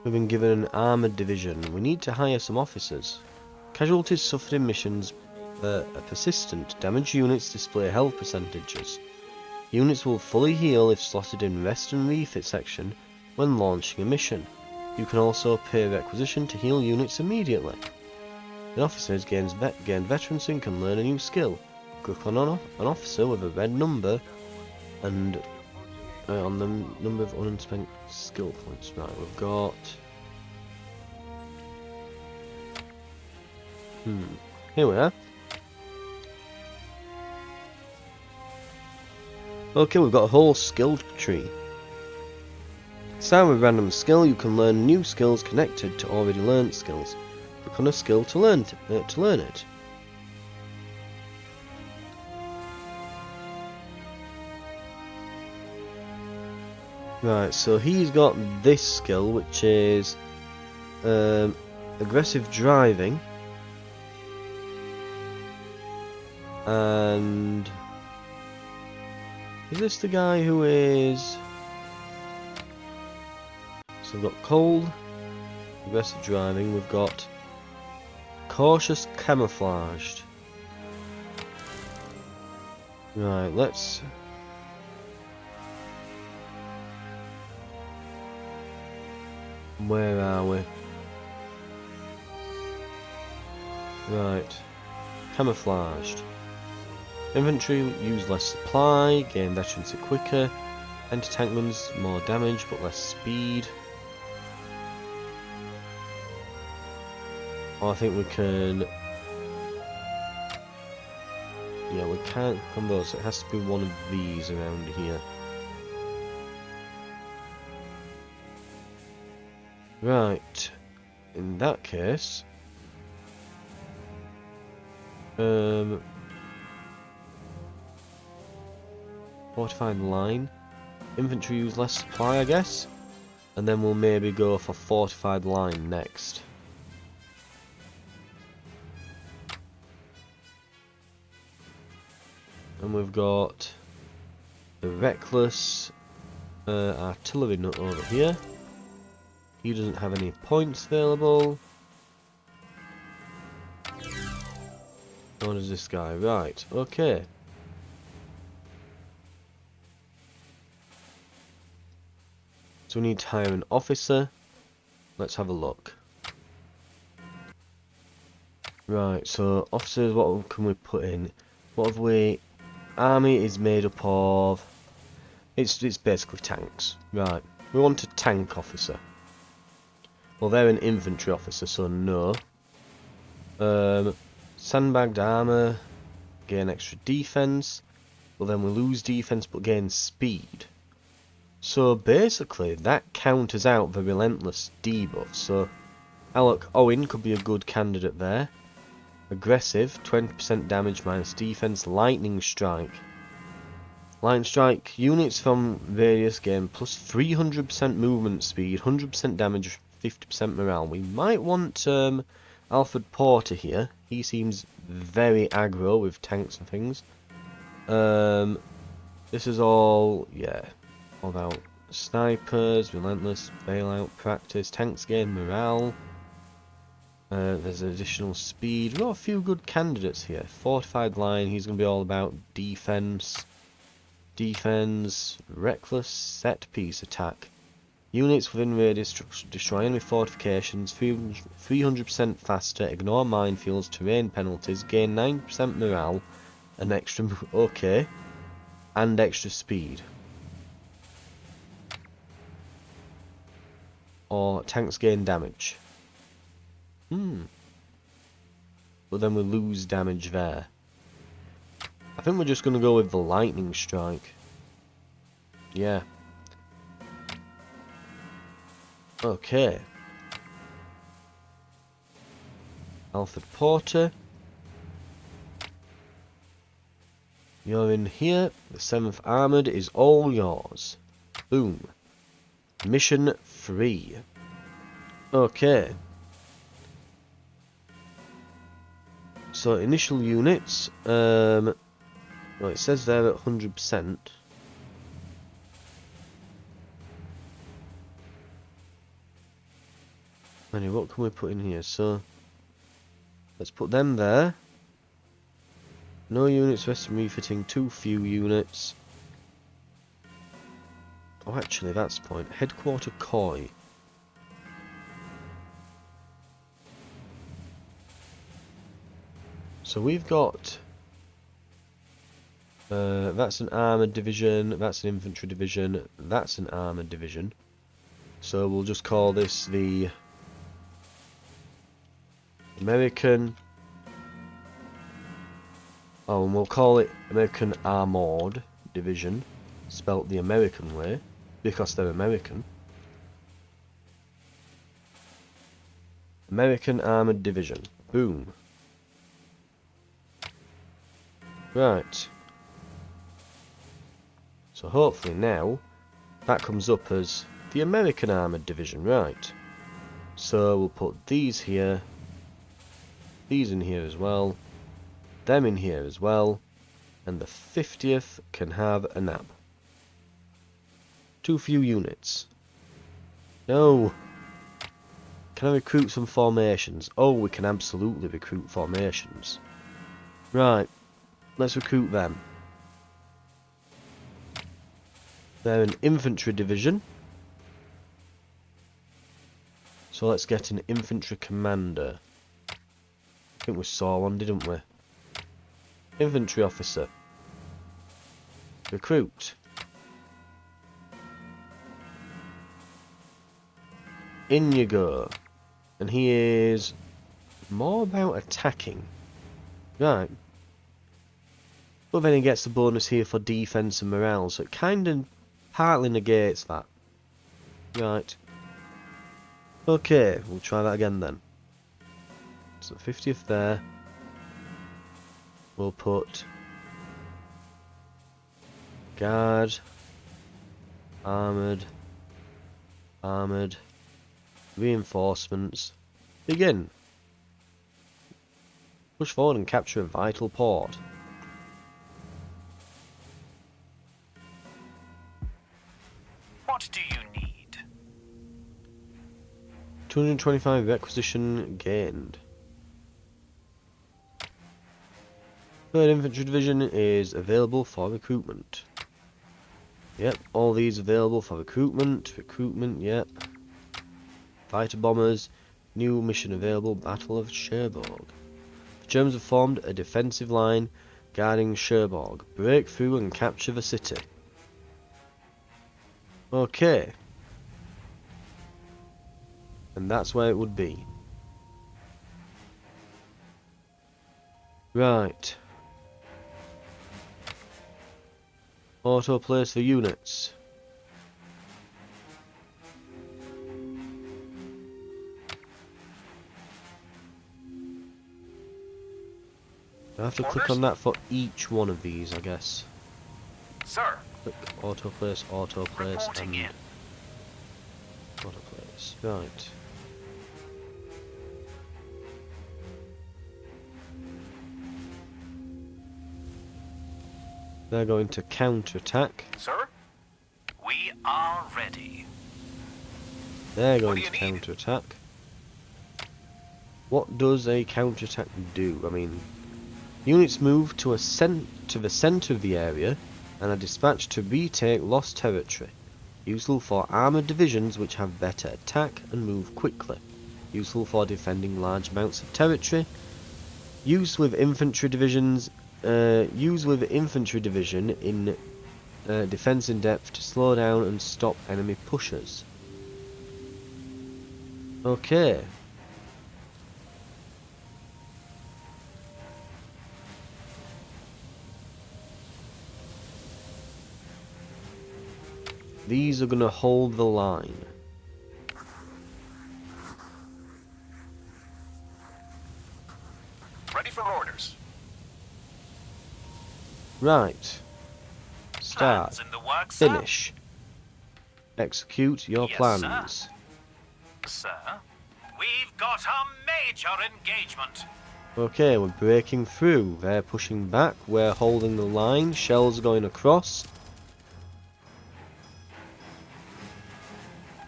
We've been given an armoured division. We need to hire some officers. Casualties suffered in missions are persistent. Damaged units display health percentages. Units will fully heal if slotted in rest and refit section when launching a mission. You can also pay requisition to heal units immediately. The officers gain veterancy and can learn a new skill. Click on an officer with a red number and on the number of unspent skill points. Right, we've got... Here we are. Okay, we've got a whole skill tree. Start with random skill. You can learn new skills connected to already learned skills. Click on a skill to learn it. Right, so he's got this skill, which is aggressive driving, and is this the guy who is? So we've got cold, aggressive driving. We've got cautious, camouflaged. Right, let's. Where are we? Right. Camouflaged. Infantry use less supply, gain veterancy quicker. Anti-tank guns more damage but less speed. Oh, I think we can... Yeah, we can't combo, so it has to be one of these around here. Right, in that case, fortified line, infantry use less supply, I guess, and then we'll maybe go for fortified line next. And we've got the reckless artillery nut over here. He doesn't have any points available. Nor does this guy. Right, okay. So we need to hire an officer. Let's have a look. Right, so officers, what can we put in? What have we... Army is made up of... It's basically tanks. Right, we want a tank officer. Well, they're an infantry officer, so no. Sandbagged armour, gain extra defense. Well, then we lose defense but gain speed. So basically, that counters out the relentless debuff. So Alec Owen could be a good candidate there. Aggressive, 20% damage minus defense. Lightning strike. Lightning strike units from various gain plus 300% movement speed, 100% damage, 50% morale. We might want Alfred Porter here. He seems very aggro with tanks and things. This is all, yeah, all about snipers, relentless, bailout, practice, tanks gain morale. There's additional speed. We've got a few good candidates here. Fortified line, he's going to be all about defense. Defense, reckless, set piece attack. Units within radius destroy enemy fortifications, 300% faster, ignore minefields, terrain penalties, gain 9% morale, and extra, okay, and extra speed. Or tanks gain damage. But then we lose damage there. I think we're just going to go with the lightning strike. Yeah. Okay. Alfred Porter. You're in here. The 7th Armoured is all yours. Boom. Mission 3. Okay. So initial units, well, it says there at 100%. Anyway, what can we put in here? So let's put them there. No units resting refitting, too few units. Oh, actually, that's the point. Headquarter Koi. So we've got... that's an armoured division, that's an infantry division, that's an armoured division. So we'll just call this the American... Oh, and we'll call it American Armoured Division, spelt the American way, because they're American. American Armoured Division. Boom. Right. So hopefully now that comes up as the American Armoured Division, right. So we'll put these here, these in here as well, them in here as well, and the 50th can have a nap. Too few units. No. Can I recruit some formations? Oh, we can absolutely recruit formations. Right. Let's recruit them. They're an infantry division. So let's get an infantry commander. I think we saw one, didn't we? Infantry officer. Recruit. In you go. And he is more about attacking. Right. But then he gets the bonus here for defense and morale, so it kind of partly negates that. Right. Okay, we'll try that again then. So 50th there. We'll put guard, armoured, armoured, reinforcements. Begin. Push forward and capture a vital port. What do you need? 225 requisition gained. 3rd Infantry Division is available for recruitment. Yep, all these available for recruitment. Recruitment, yep. Fighter bombers. New mission available, Battle of Cherbourg. The Germans have formed a defensive line guarding Cherbourg. Break through and capture the city. Okay. And that's where it would be. Right. Auto place for units. I have to click on that for each one of these, I guess. Sir. Click auto place, and auto place. Right. They're going to counter-attack. Sir? We are ready. They're going to counter-attack. What does a counter-attack do? I mean, units move to the centre of the area and are dispatched to retake lost territory. Useful for armoured divisions which have better attack and move quickly. Useful for defending large amounts of territory. Used with infantry divisions. Used with infantry division in defence in depth to slow down and stop enemy pushers. Okay. These are going to hold the line. Ready for orders. Right. Start. Plans in the works, sir? Finish. Execute your Yes, plans. Sir, we've got a major engagement. Okay, we're breaking through. They're pushing back. We're holding the line. Shells are going across.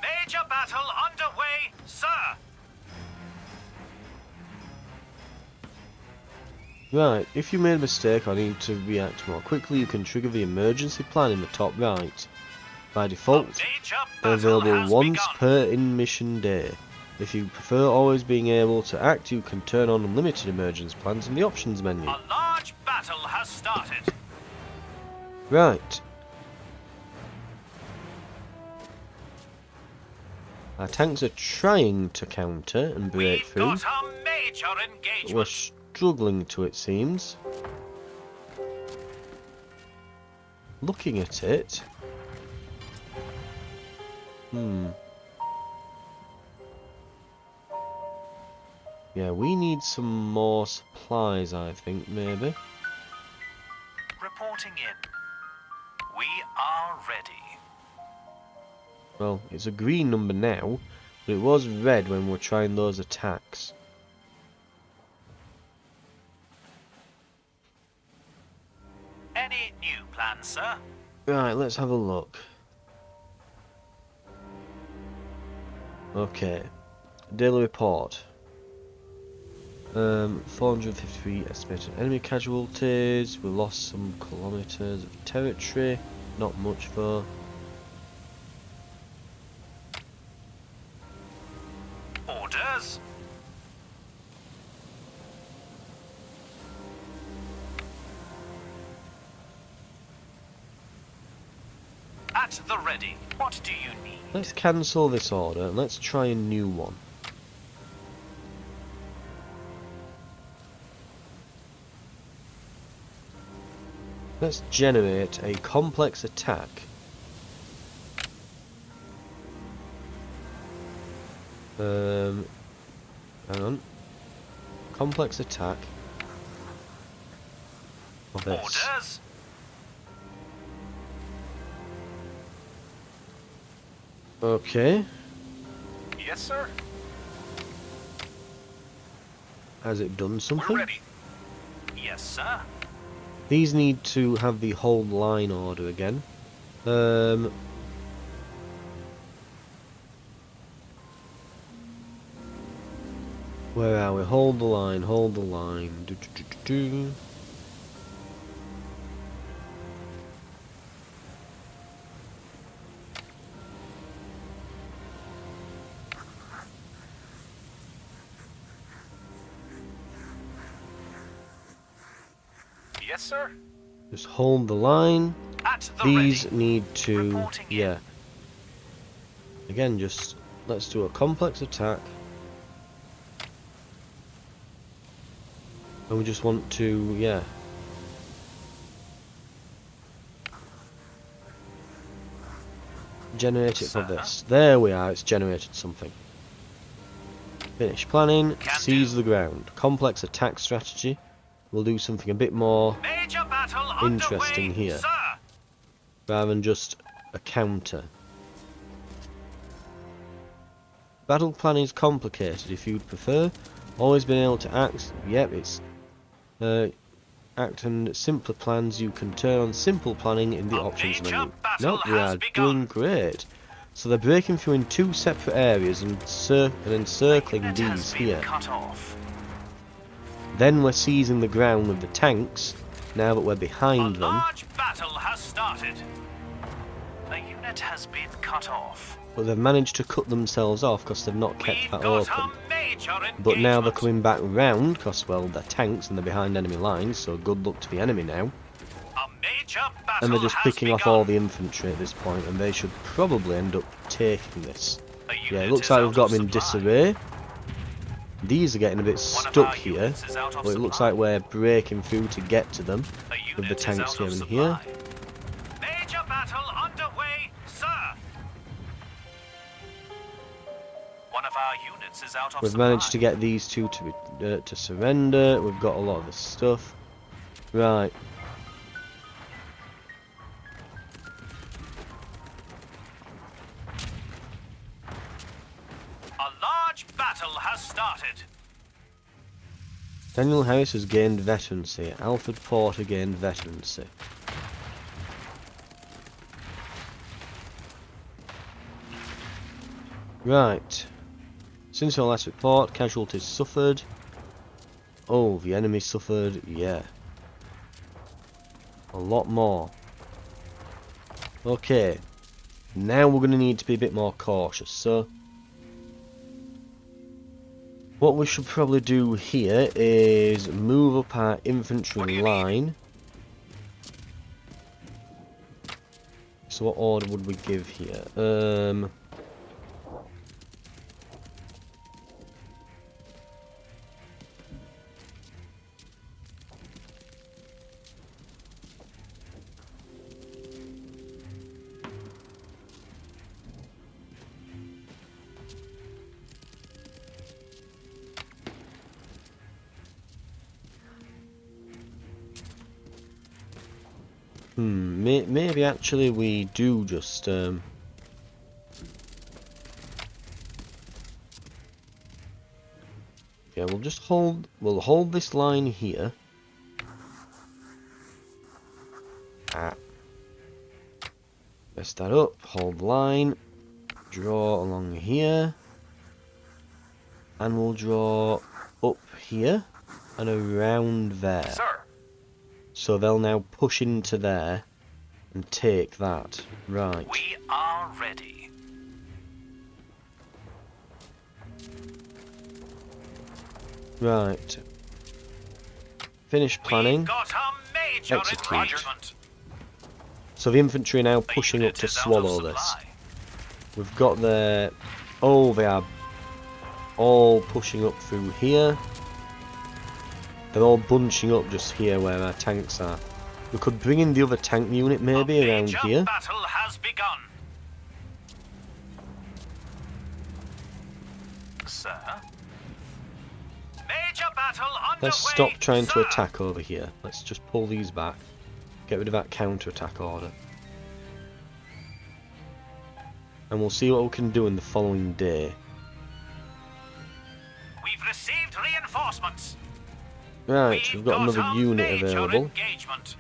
Major battle underway, sir. Right, if you made a mistake or need to react more quickly, you can trigger the emergency plan in the top right. By default, they're available once per in-mission day. If you prefer always being able to act, you can turn on unlimited emergency plans in the options menu. A large battle has started. Right. Our tanks are trying to counter and break We've through. got a major engagement. We're struggling to, it seems. Looking at it. Yeah, we need some more supplies, I think, maybe. Reporting in. We are ready. Well, it's a green number now, but it was red when we were trying those attacks. Any new plans, sir? Right, let's have a look. Okay. Daily report. 453 estimated enemy casualties. We lost some kilometers of territory. Not much though. Orders. At the ready. What do you need? Let's cancel this order and let's try a new one. Let's generate a complex attack. Hang on. Complex attack. Of this. Orders. Okay. Yes, sir. Has it done We're something? ready. Yes, sir. These need to have the hold line order again. Where are we? Hold the line, hold the line. Do, do, do, do, do. Yes, sir. Just hold the line. At the These ready. need to, Reporting in. yeah. Again, just let's do a complex attack. And we just want to, yeah. Generate it for this. There we are, it's generated something. Finish planning, seize the ground. Complex attack strategy. We'll do something a bit more Major battle interesting underway, here. sir. Rather than just a counter. Battle planning is complicated if you'd prefer. Always been able to act. Yep, it's act and simpler plans. You can turn on simple planning in the options menu. Nope, we are doing great. So they're breaking through in two separate areas and encircling these here. Cut off. Then we're seizing the ground with the tanks. Now that we're behind them. Large battle has started. A unit has been cut off. But they've managed to cut themselves off because they've not kept that open. But now they're coming back round because, well, they're tanks and they're behind enemy lines, so good luck to the enemy now. And they're just picking off all the infantry at this point, and they should probably end up taking this. Yeah, it looks like we've got them in disarray. These are getting a bit stuck here, but it looks like we're breaking through to get to them with the tanks here and here. Major battle underway, sir. One of our units is out of We've managed to get these two to surrender. We've got a lot of this stuff. Right. A large battle has started. Daniel Harris has gained veterancy. Alfred Porter gained veterancy. Right. Since our last report, casualties suffered. Oh, the enemy suffered, yeah. A lot more. Okay. Now we're going to need to be a bit more cautious, so... What we should probably do here is move up our infantry line. So what order would we give here? Maybe actually we do just yeah, we'll hold this line here. Mess that up, hold line, draw along here, and we'll draw up here and around there. Sir. So they'll now push into there and take that. Right. We are ready. Right. Finish planning. We've got a major Execute. engagement. So the infantry are now pushing up to swallow this. We've got their... Oh, they are all pushing up through here. They're all bunching up just here where our tanks are. We could bring in the other tank unit maybe around here. Battle has begun. Sir. Major battle underway. Let's stop trying to attack over here. Let's just pull these back. Get rid of that counter-attack order. And we'll see what we can do in the following day. We've received reinforcements. Right, we've got another unit available. Engagement.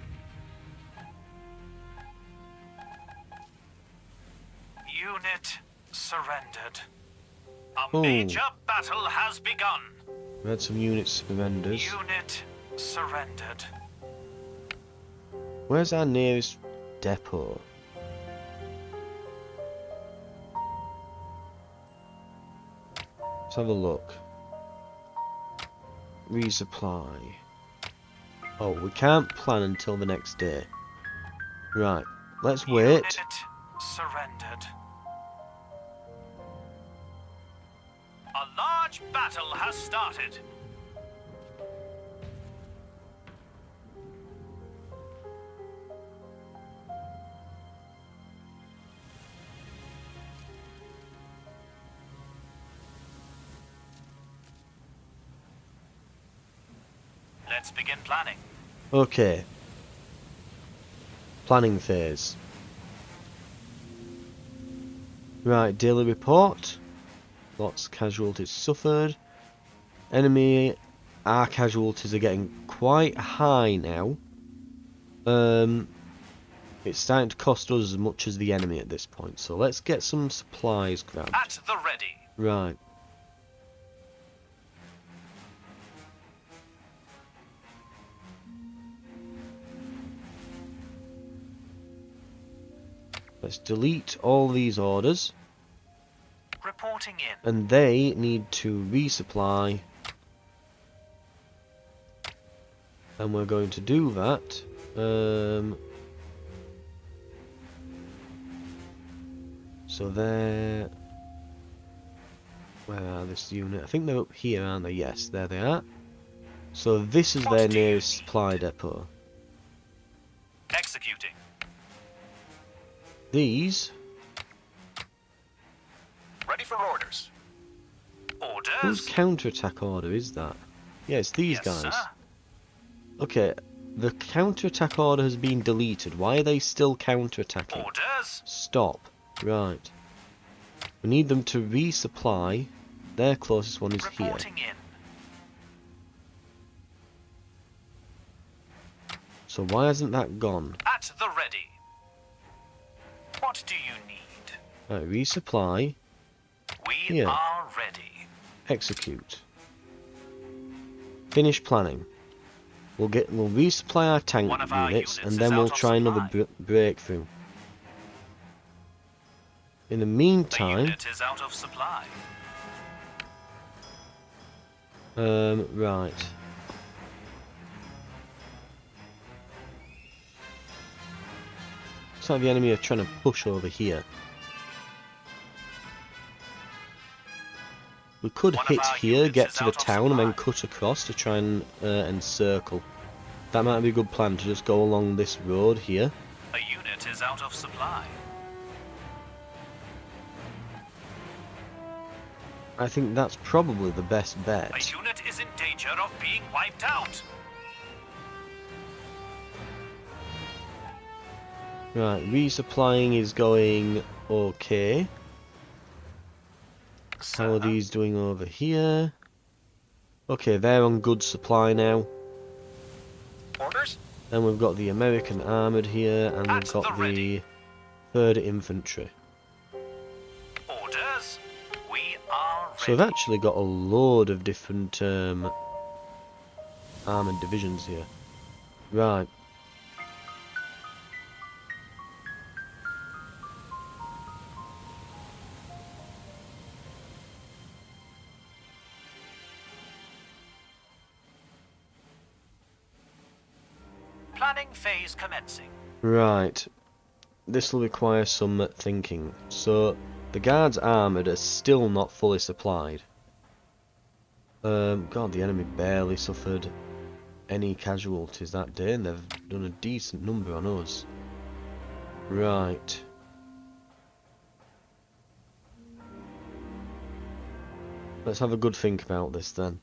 Unit surrendered. A major battle has begun. We had some unit surrenders. Unit surrendered. Where's our nearest depot? Let's have a look. Resupply. Oh, we can't plan until the next day. Right, let's wait. Unit surrendered. A large battle has started. Let's begin planning. Okay. Planning phase. Right, daily report. Lots of casualties suffered. Enemy, our casualties are getting quite high now. It's starting to cost us as much as the enemy at this point. So let's get some supplies grabbed. At the ready. Right. Let's delete all these orders. Reporting in. And they need to resupply. And we're going to do that. So they're... Where are this unit? I think they're up here, aren't they? Yes, there they are. So this is their nearest supply depot. Executing. These... Ready for orders. Whose Orders. counter-attack order is that? Yeah, it's these Yes, guys. sir. Okay, the counter-attack order has been deleted. Why are they still counter-attacking? Orders. Stop. Right. We need them to resupply. Their closest one is here. Reporting in. So why hasn't that gone? At the ready. What do you need? Right, resupply. We Here. are ready. Execute. Finish planning. We'll resupply our tank One of our units, units and then is we'll out of try another supply. breakthrough. In the The meantime, unit is out of supply. right. Looks like the enemy are trying to push over here. We could One of hit our here, units get is to the out of town, and then supply. cut across to try and encircle. That might be a good plan, to just go along this road here. A unit is out of supply. I think that's probably the best A bet. unit is in danger of being wiped out. Right, resupplying is going okay. How are these doing over here? Okay, they're on good supply now. Orders. Then we've got the American Armoured here, and At we've got the the ready. 3rd Infantry. Orders. We are ready. So we've actually got a load of different armoured divisions here. Right. Planning phase commencing. Right. This will require some thinking. So, the guards armoured are still not fully supplied. God, the enemy barely suffered any casualties that day, and they've done a decent number on us. Right. Let's have a good think about this then.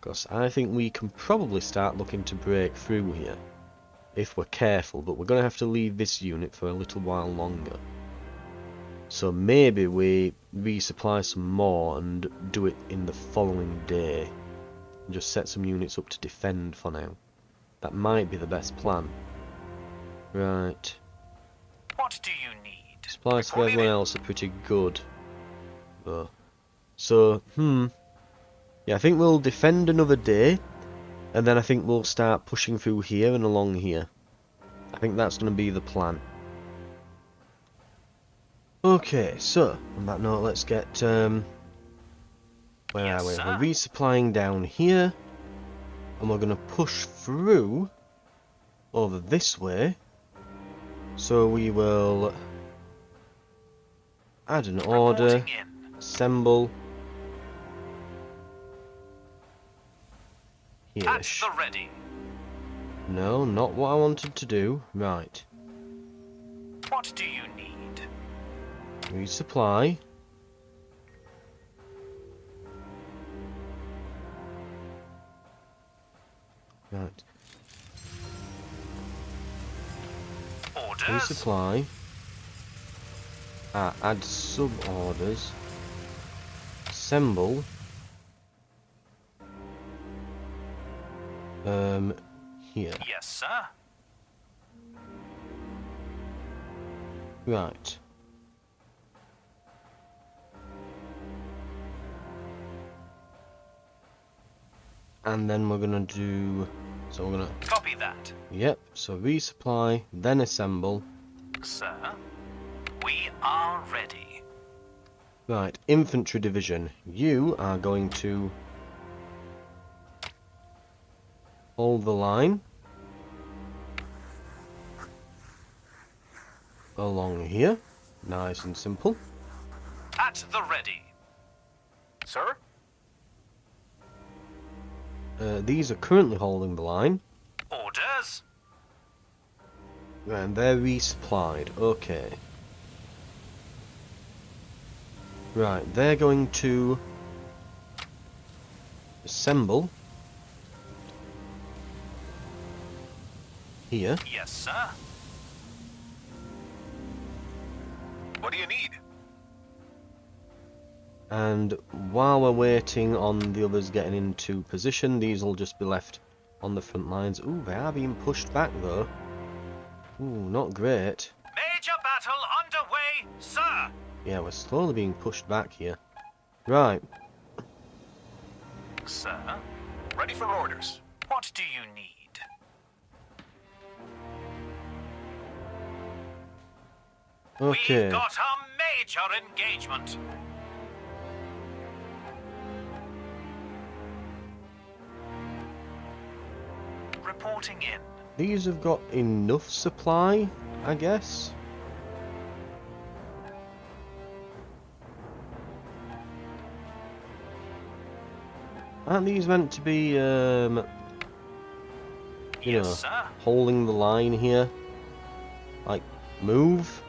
Because I think we can probably start looking to break through here. If we're careful, but we're going to have to leave this unit for a little while longer. So maybe we resupply some more and do it in the following day. And just set some units up to defend for now. That might be the best plan. Right. What do you need? Supplies for Reporting everyone in. else are pretty good. Though. So, yeah, I think we'll defend another day. And then I think we'll start pushing through here and along here. I think that's going to be the plan. Okay, so, on that note, let's get, where Yes, are we? sir. We're resupplying down here. And we're going to push through over this way. So we will add an order, Reporting in. assemble. At Here. the ready. No, not what I wanted to do. Right. What do you need? Resupply. Right. Orders. Resupply. Add sub-orders. Assemble. Here. Yes, sir. Right. And then we're gonna do... So we're gonna... Copy that. Yep, so resupply, then assemble. Sir, we are ready. Right, infantry division. You are going to... hold the line. Along here. Nice and simple. At the ready. Sir? These are currently holding the line. Orders. And they're resupplied. Okay. Right, they're going to assemble here. Yes, sir. What do you need? And while we're waiting on the others getting into position, these will just be left on the front lines. Ooh, they are being pushed back though. Ooh, not great. Major battle underway, sir. Yeah, we're slowly being pushed back here. Right. Sir? Ready for orders. What do you need? Okay. We've got a major engagement. Reporting in. These have got enough supply, I guess. Aren't these meant to be, you Yes, know, sir. holding the line here? Like, move?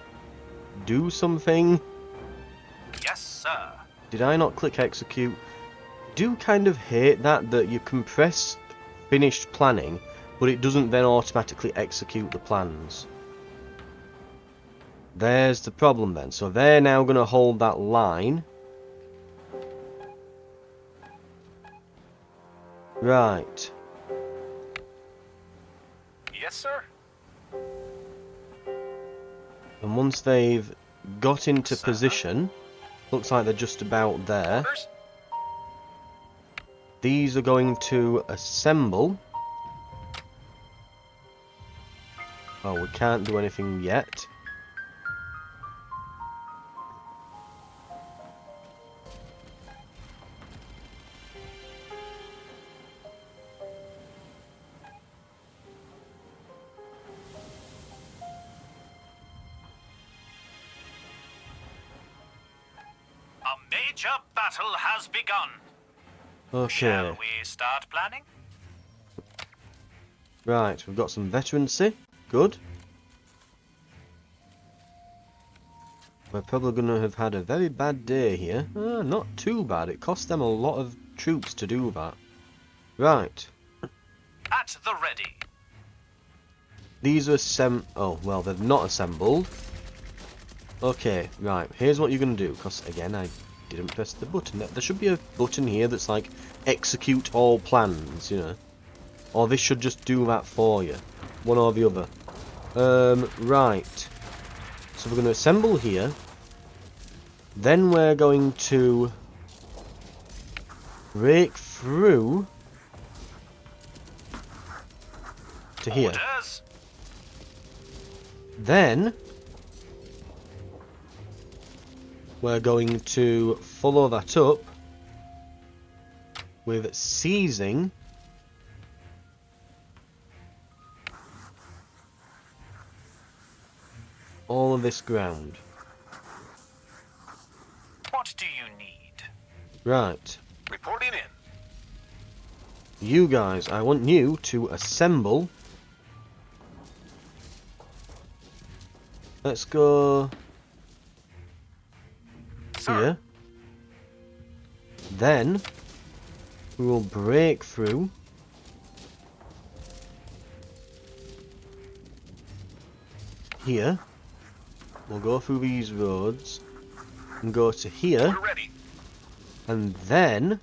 Do something? Yes, sir. Did I not click execute? Do kind of hate that you can press finished planning, but it doesn't then automatically execute the plans. There's the problem then. So they're now going to hold that line. Right. Yes, sir. And once they've got into Sir? position, looks like they're just about there. Orders. These are going to assemble. Oh, we can't do anything yet. A major battle has begun. Okay. Shall we start planning? Right, we've got some veterancy. Good. We're probably going to have had a very bad day here. Not too bad. It cost them a lot of troops to do that. Right. At the ready. These are oh, well, they've not assembled. Okay, right. Here's what you're going to do. Because, again, I didn't press the button. There should be a button here that's like, execute all plans, you know. Or this should just do that for you. One or the other. Right. So we're going to assemble here. Then we're going to break through to here. Orders. Then we're going to follow that up with seizing this ground. What do you need? Right. Reporting in. You guys, I want you to assemble. Let's go Sir. here. Then we will break through. Here. We'll go through these roads and go to here. We're ready. And then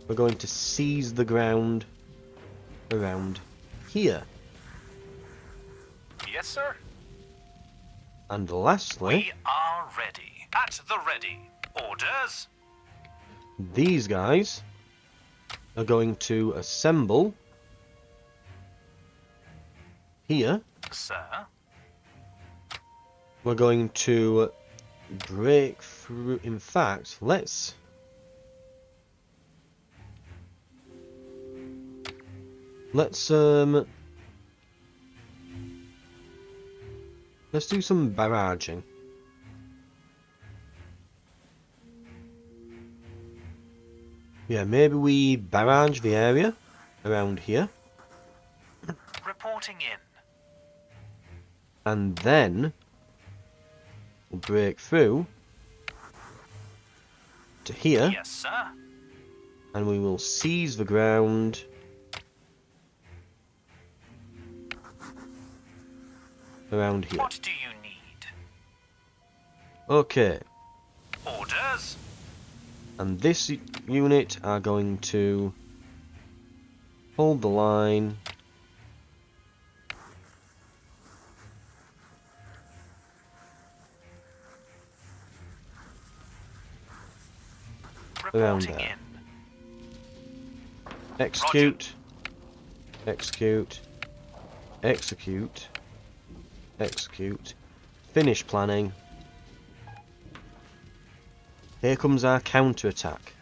we're going to seize the ground around here. Yes, sir. And lastly, We are ready. At the ready. Orders. these guys are going to assemble here. Sir. We're going to break through. In fact, let's do some barraging. Yeah, maybe we barrage the area around here, Reporting in. and then we'll break through to here, Yes, sir. and we will seize the ground around here. What do you need? Okay, Orders. and this unit are going to hold the line around Reporting there. in. Execute, execute, execute, execute, finish planning. Here comes our counter-attack.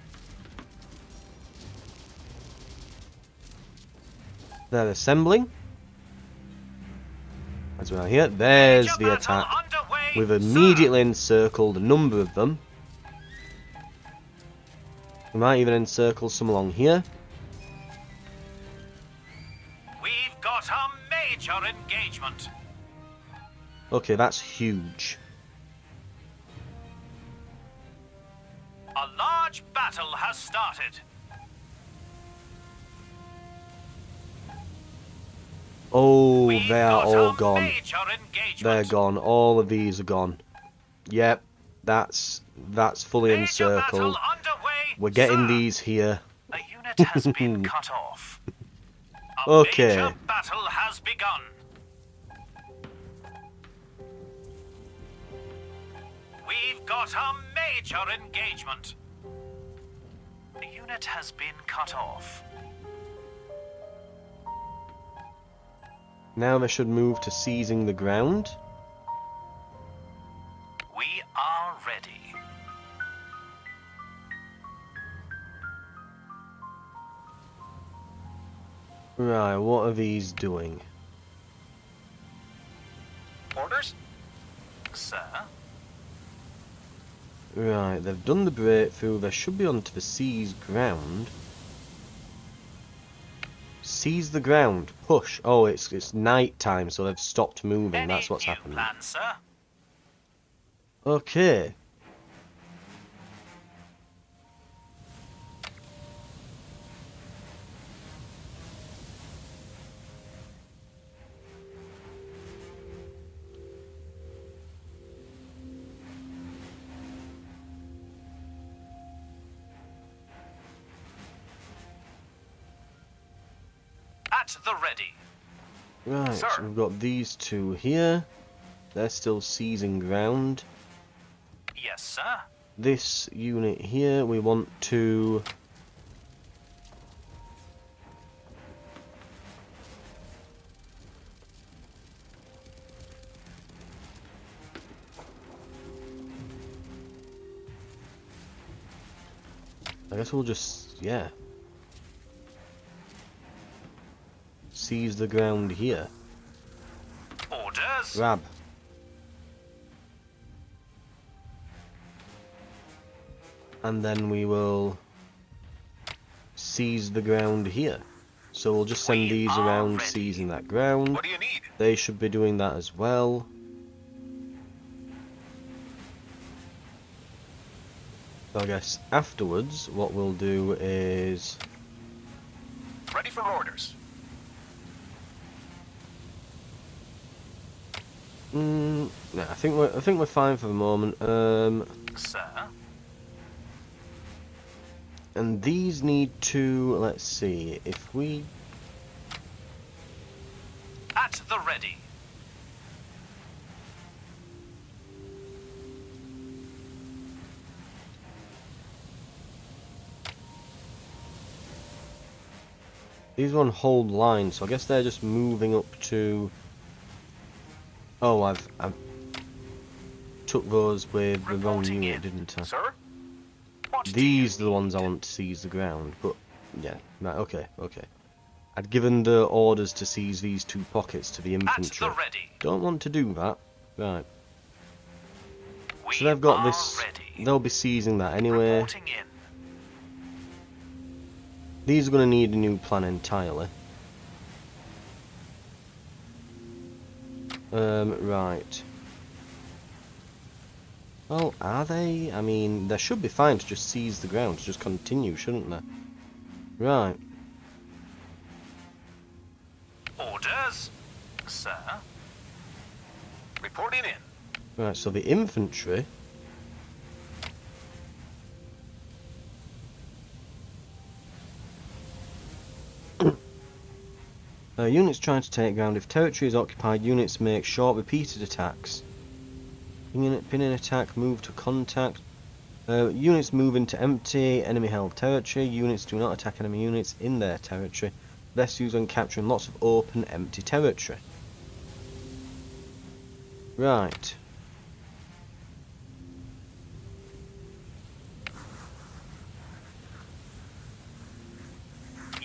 They're assembling. As we are here, there's Major the battle attack. underway, We've sir. immediately encircled a number of them. We might even encircle some along here. We've got a major engagement. Okay, that's huge. A large battle has started. Oh, We've they are got all a gone. major engagement. They're gone. All of these are gone. Yep, that's fully Major encircled. battle underway, We're getting sir. these here. A unit has been cut off. A Okay. major battle has begun. We've got a major engagement. The unit has been cut off. Now they should move to seizing the ground. We are ready. Right, what are these doing? Orders? Sir? Right, they've done the breakthrough. They should be onto the seized ground. Seize the ground. Push. Oh, it's night time, so they've stopped moving. Any That's what's new happening. plan, sir? Okay. At the ready. Right, Sir. so we've got these two here. They're still seizing ground. Yes, sir. This unit here, we want to... I guess we'll just, yeah. Seize the ground here. Orders? Grab. and then we will seize the ground here. So we'll just send these around seizing that ground. What do you need? They should be doing that as well. So I guess afterwards what we'll do is... Ready for orders. No, I think we're fine for the moment. Sir? And these need to, let's see, if we... At the ready. These one hold line, so I guess they're just moving up to... Oh, I've took those with the wrong Reporting unit, in. didn't I? Sir? What do These you are the ones I need? want to seize the ground, but yeah, right, okay. I'd given the orders to seize these 2 pockets to the At infantry. the ready. Don't want to do that. Right. We So they've got are this. ready. They'll be seizing that anyway. Reporting in. These are going to need a new plan entirely. Right. Well, are they? I mean, they should be fine to just seize the ground, to just continue, shouldn't they? Right. Orders, sir. Reporting in. Right, so the infantry... units trying to take ground. If territory is occupied, units make short repeated attacks. Pin an attack, move to contact. Units move into empty enemy held territory. Units do not attack enemy units in their territory. Best used when capturing lots of open empty territory. Right.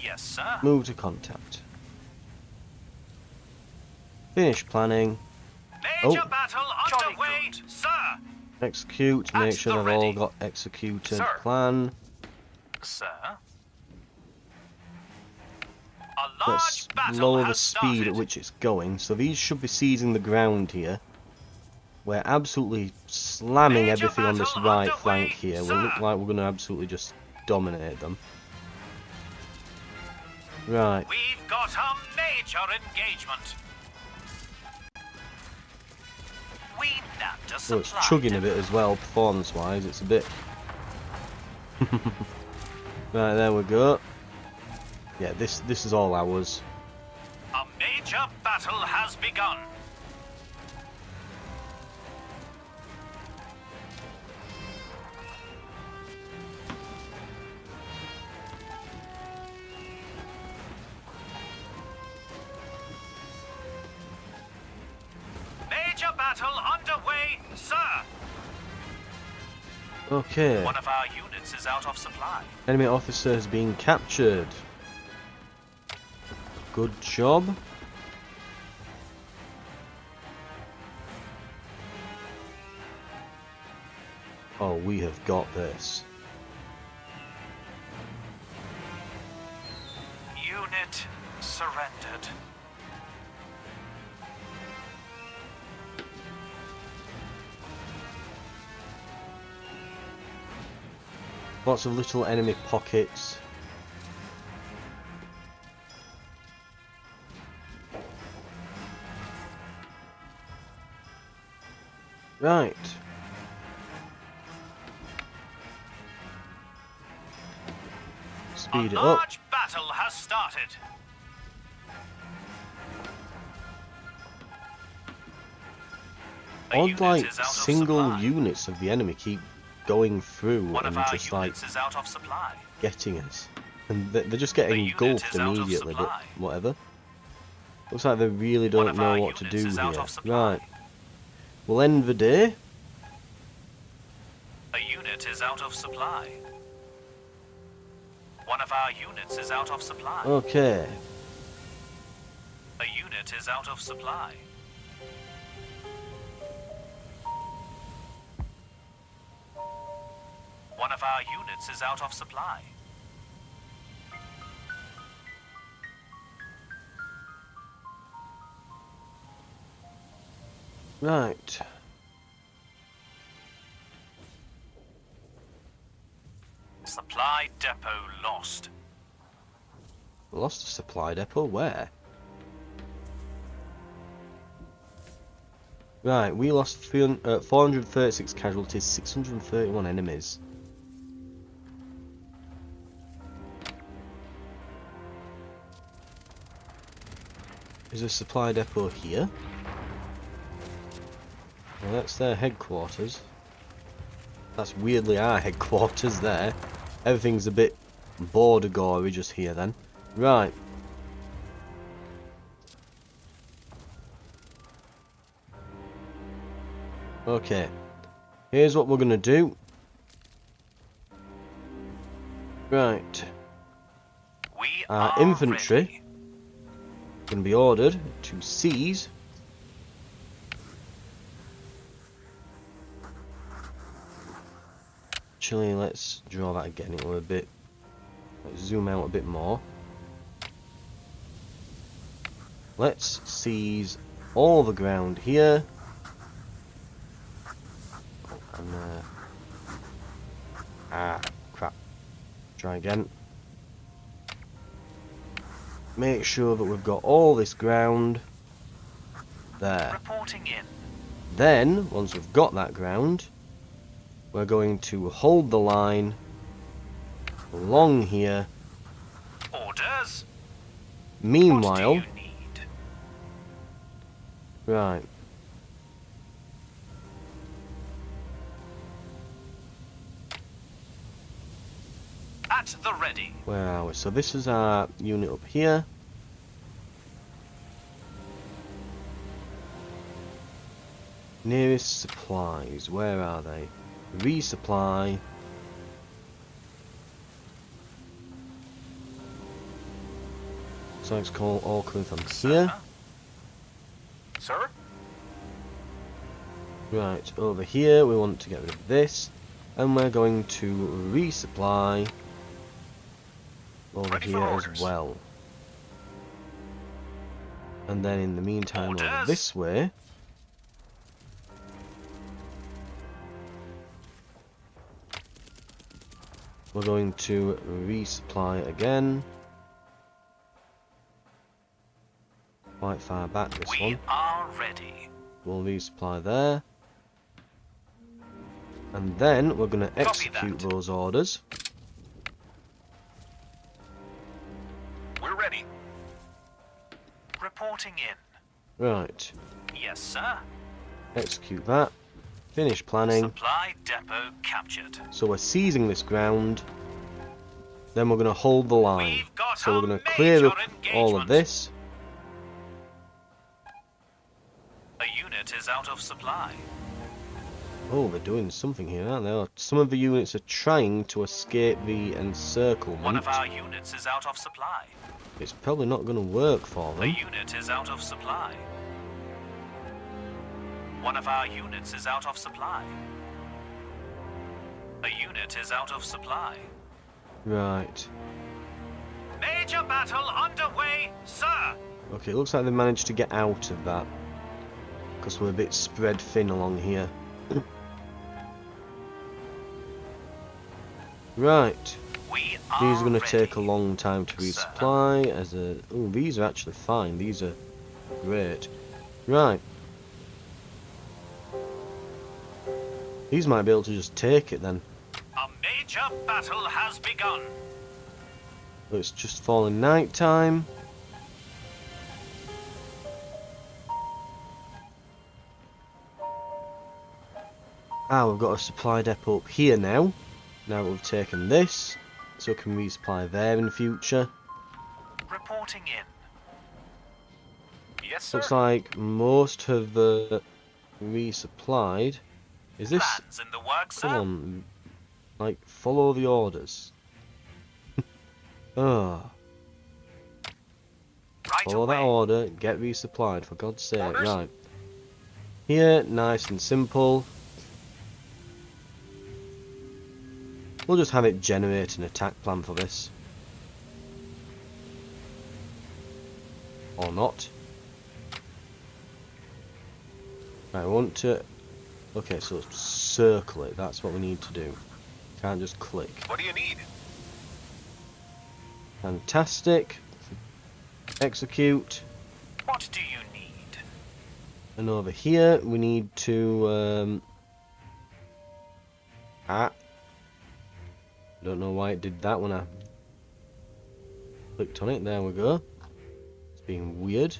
Yes, sir. Move to contact. Finish planning. Major Oh. battle underway, sir. Execute. At Make sure the they've all ready. got executed. Sir. Plan. Sir. A large Let's battle lower the has speed started. at which it's going. So these should be seizing the ground here. We're absolutely slamming Major everything on this battle right underway, flank here. We sir. look like we're going to absolutely just dominate them. Right. We've got a major engagement. We nabbed a So it's supply chugging a depot. bit as well, performance-wise. It's a bit... Right, there we go. Yeah, this is all ours. A major battle has begun. Major battle underway, sir. Okay. One of our units is out of supply. Enemy officer has been captured. Good job. Oh, we have got this. Unit surrendered. Lots of little enemy pockets. Right. Speed A it up. large battle has started. A Odd, unit like, is out of single supply. units of the enemy keep going through One and of our just, like, units is out of supply. getting us. And they're just getting unit engulfed is out of immediately, but supply. whatever. Looks like they really One don't of know our what to units do is out here. of supply. Right. We'll end the day. A unit is out of supply. One of our units is out of supply. Okay. A unit is out of supply. One of our units is out of supply. Right. Supply depot lost. Lost a supply depot? Where? Right, we lost 436 casualties, 631 enemies. Is a supply depot here? Well, that's their headquarters. That's weirdly our headquarters there. Everything's a bit border-gory just here then. Right. Okay. Here's what we're gonna do. Right. We Our are infantry ready. can be ordered to seize actually, let's draw that again. It will a bit. Let's zoom out a bit more. Let's seize all the ground here. And crap. Try again. Make sure that we've got all this ground there. Reporting in. Then, once we've got that ground, we're going to hold the line along here. Orders. Meanwhile, What do you need? right. At the ready. Where are we? So this is our unit up here. Nearest supplies. Where are they? Resupply. So let's call all coming from here. Sir? Right, over here we want to get rid of this. And we're going to resupply over Ready here for as orders. well. And then in the meantime over Orders. this way, we're going to resupply again. Quite far back this We one. are ready. We'll resupply there. And then we're going to Copy execute that. those orders. We're ready. Reporting in. Right, Yes, sir. execute that. Finish planning. Supply depot captured. So we're seizing this ground. Then we're going to hold the line. We've got So a we're going to clear major up all of engagement. this. A unit is out of supply. Oh, they're doing something here, aren't they? Some of the units are trying to escape the encirclement. One of our units is out of supply. It's probably not going to work for A them. unit is out of supply. One of our units is out of supply. A unit is out of supply. Right. Major battle underway, sir! Okay, it looks like they managed to get out of that. Because we're a bit spread thin along here. Right. We These are going to ready. take a long time to Sir. resupply. Oh, these are actually fine. These are great. Right. These might be able to just take it then. A major battle has begun. But it's just falling night time. Ah, we've got a supply depot up here now. Now that we've taken this, so we can resupply there in future. Reporting in. Yes, sir. Looks like most have resupplied. Is this? Plans in the works, Come sir. on, like follow the orders. Oh, Right follow away. that order. Get resupplied for God's sake. Orders. Right. Here, nice and simple. We'll just have it generate an attack plan for this. Or not. Right, I want to... Okay, so circle it. That's what we need to do. Can't just click. What do you need? Fantastic. Execute. What do you need? And over here, we need to... Don't know why it did that when I clicked on it. There we go. It's being weird.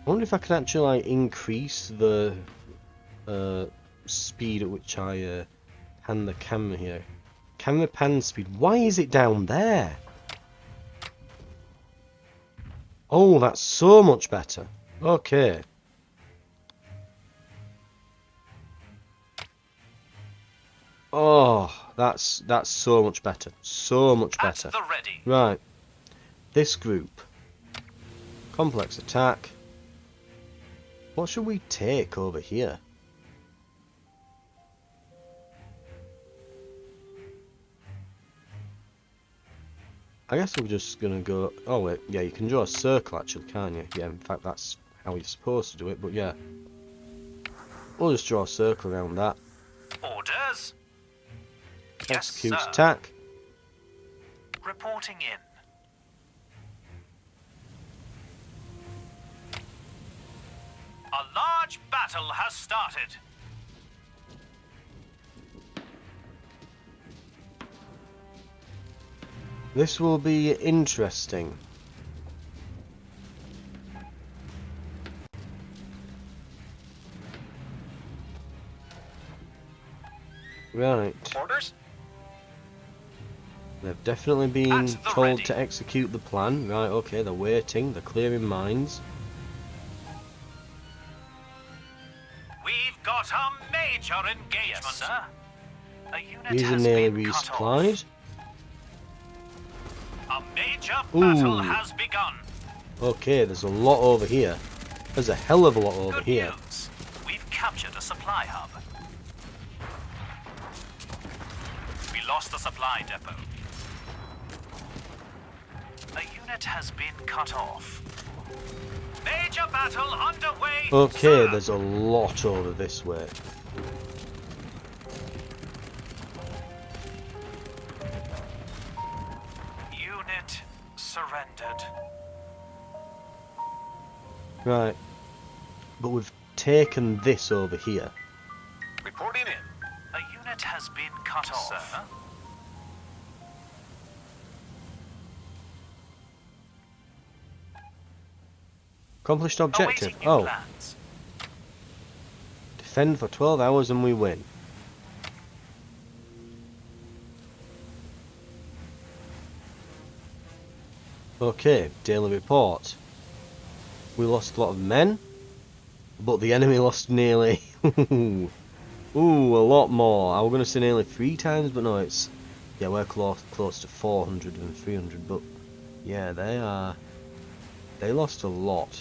I wonder if I can actually like increase the speed at which I pan the camera here. Camera pan speed. Why is it down there? Oh, that's so much better. Okay. Oh, that's so much better. So much better. At the ready. Right. This group. Complex attack. What should we take over here? I guess we're just gonna go... Oh wait, yeah, you can draw a circle actually, can't you? Yeah, in fact that's how you're supposed to do it, but yeah. We'll just draw a circle around that. Orders. Execute Yes, sir. attack. Reporting in. A large battle has started. This will be interesting. Right. Orders. They've definitely been At the told ready. to execute the plan. Right, okay, they're waiting, they're clearing mines. We've got a major engagement. Yes, sir. A unit These are has nearly been cut resupplied. off. A major Ooh. battle has begun. Okay, there's a lot over here. There's a hell of a lot over Good here. news. We've captured a supply hub. We lost the supply depot. A unit has been cut off. Major battle underway. Okay, sir. there's a lot over this way. Unit surrendered. Right. But we've taken this over here. Reporting in. A unit has been cut off. Sir. Accomplished objective. Awaiting new Oh, plans. defend for 12 hours and we win. Okay, daily report. We lost a lot of men, but the enemy lost nearly... Ooh, a lot more. I was going to say nearly 3 times, but no, it's... Yeah, we're close to 400 and 300, but... Yeah, they lost a lot.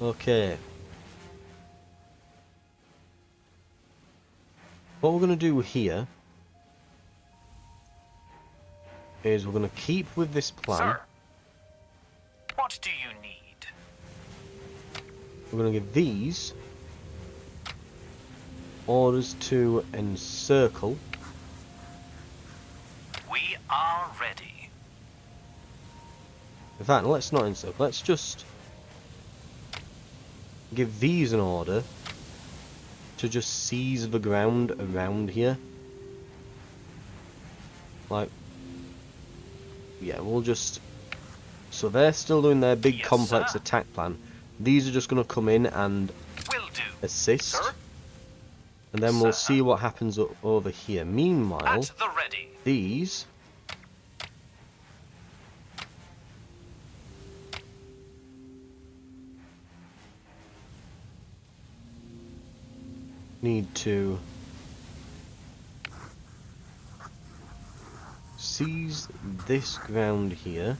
Okay. What we're going to do here is we're going to keep with this plan. Sir, what do you need? We're going to give these orders to encircle. We are ready. In fact, let's not encircle. Let's just give these an order to just seize the ground around here. Like, yeah, we'll just... So they're still doing their big Yes, complex sir. attack plan. These are just going to come in and Will do. assist. Sir? And then we'll Sir. see what happens over here. Meanwhile, At the ready. these... need to seize this ground here.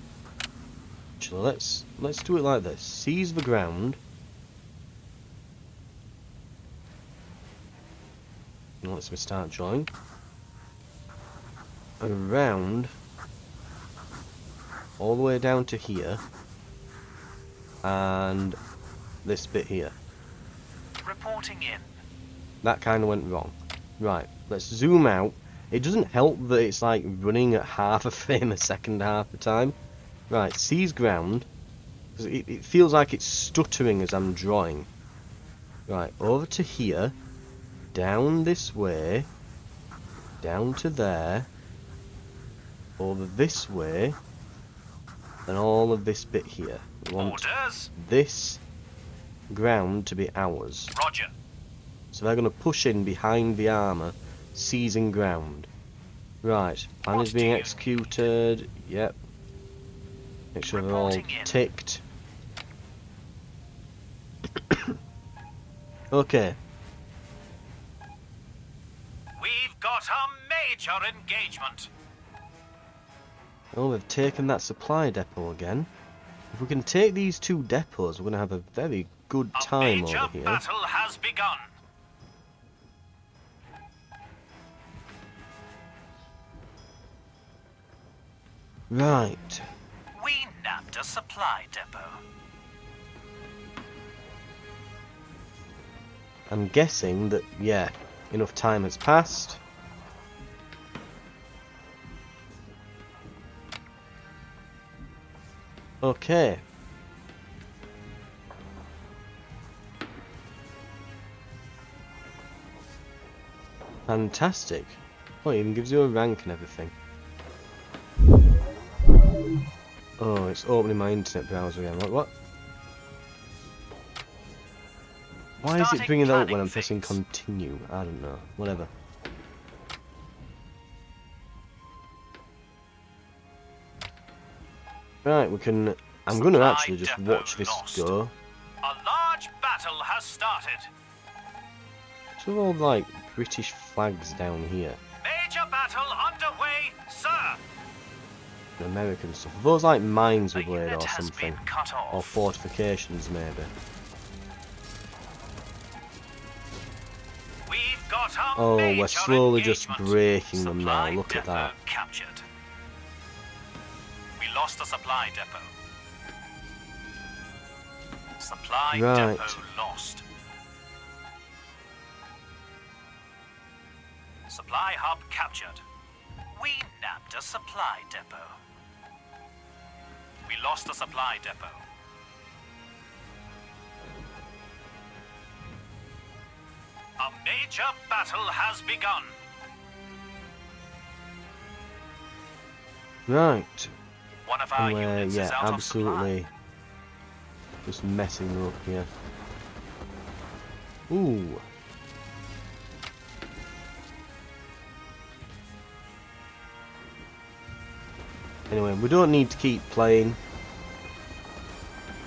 Actually, let's do it like this. Seize the ground. Now let's start drawing. Around all the way down to here and this bit here. Reporting in. That kind of went wrong. Right, let's zoom out. It doesn't help that it's like running at half a frame a second half the time. Right, seize ground. Because it feels like it's stuttering as I'm drawing. Right, over to here. Down this way. Down to there. Over this way. And all of this bit here. We want Orders. this ground to be ours. Roger. So they're going to push in behind the armour, seizing ground. Right, plan What is being do you executed. Yep. Make sure they're all Reporting in. ticked. Okay. We've got a major engagement. Oh, they've taken that supply depot again. If we can take these two depots, we're going to have a very good A time major over here. battle has begun. Right. We nabbed a supply depot. I'm guessing that, yeah, enough time has passed. Okay. Fantastic. Oh, it even gives you a rank and everything. Oh, it's opening my internet browser again. What? Why is it Starting bringing it up when planning I'm pressing phase. continue? I don't know. Whatever. Right, we can... I'm going to Supply actually just depot watch this lost. go. A large battle has started. So all like British flags down here. Major battle underway, sir. And American stuff. Are those like mines The with laid unit or has something? been cut off. Or fortifications maybe. We've got a Oh, major we're slowly just engagement. breaking them now. Supply Look at depot that. Captured. We lost a supply depot. Supply Right. depot lost. Supply hub captured. We nabbed a supply depot. We lost a supply depot. A major battle has begun. Right. One of our And we're, units is yeah, out absolutely of just messing them up here. Ooh. Anyway, we don't need to keep playing.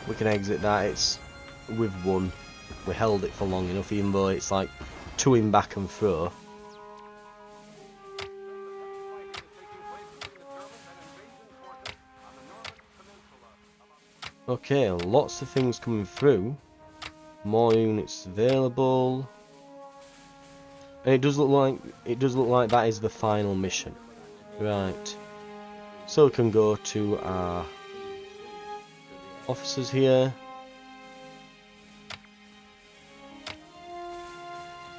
We can exit that. We've won. We held it for long enough, even though it's like toing back and fro. Okay, lots of things coming through. More units available. And it does look like that is the final mission. Right. So we can go to our officers here.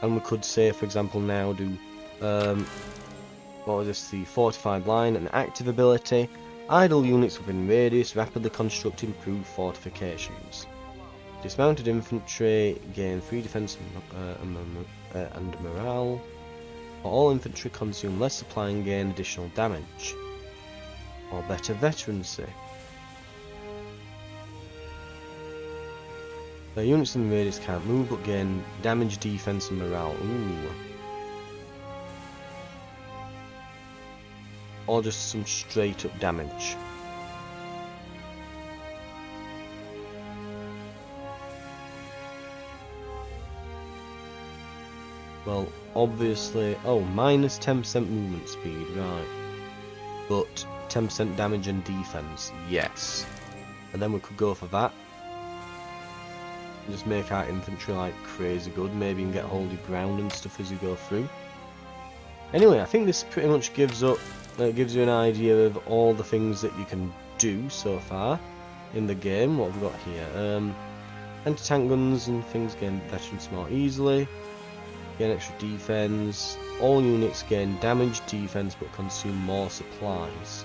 And we could say, for example, now do what was this? The fortified line, an active ability. Idle units within radius rapidly construct improved fortifications. Dismounted infantry gain 3 defense and morale. All infantry consume less supply and gain additional damage. Or better veterancy. The units in the radius can't move but gain damage, defense and morale. Ooh. Or just some straight up damage. Well, obviously... Oh, minus 10% movement speed, right. But 10% damage and defense, yes. And then we could go for that. Just make our infantry like crazy good, maybe even get hold of ground and stuff as we go through. Anyway, I think this pretty much gives you an idea of all the things that you can do so far in the game. What have we got here? Anti-tank guns and things gain veterans more easily. Gain extra defense. All units gain damage defense but consume more supplies.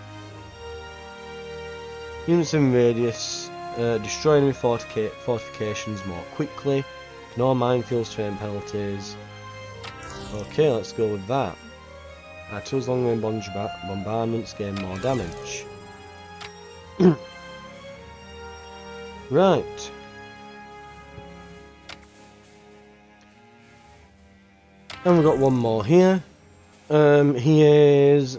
Units in radius destroy enemy fortifications more quickly. No minefields, terrain penalties. Okay, let's go with that. Artillery's long range bombardments gain more damage. Right. And we've got one more here. He is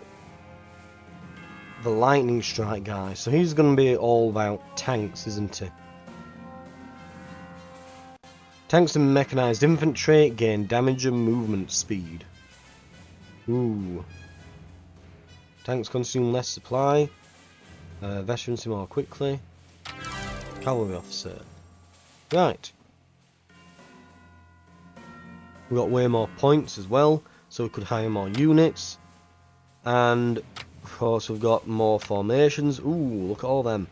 the lightning strike guy, so he's going to be all about tanks, isn't he? Tanks and mechanized infantry gain damage and movement speed. Ooh. Tanks consume less supply. Veterans more quickly. Cavalry officer. Right. We've got way more points as well, so we could hire more units. And of course we've got more formations. Ooh, look at all them.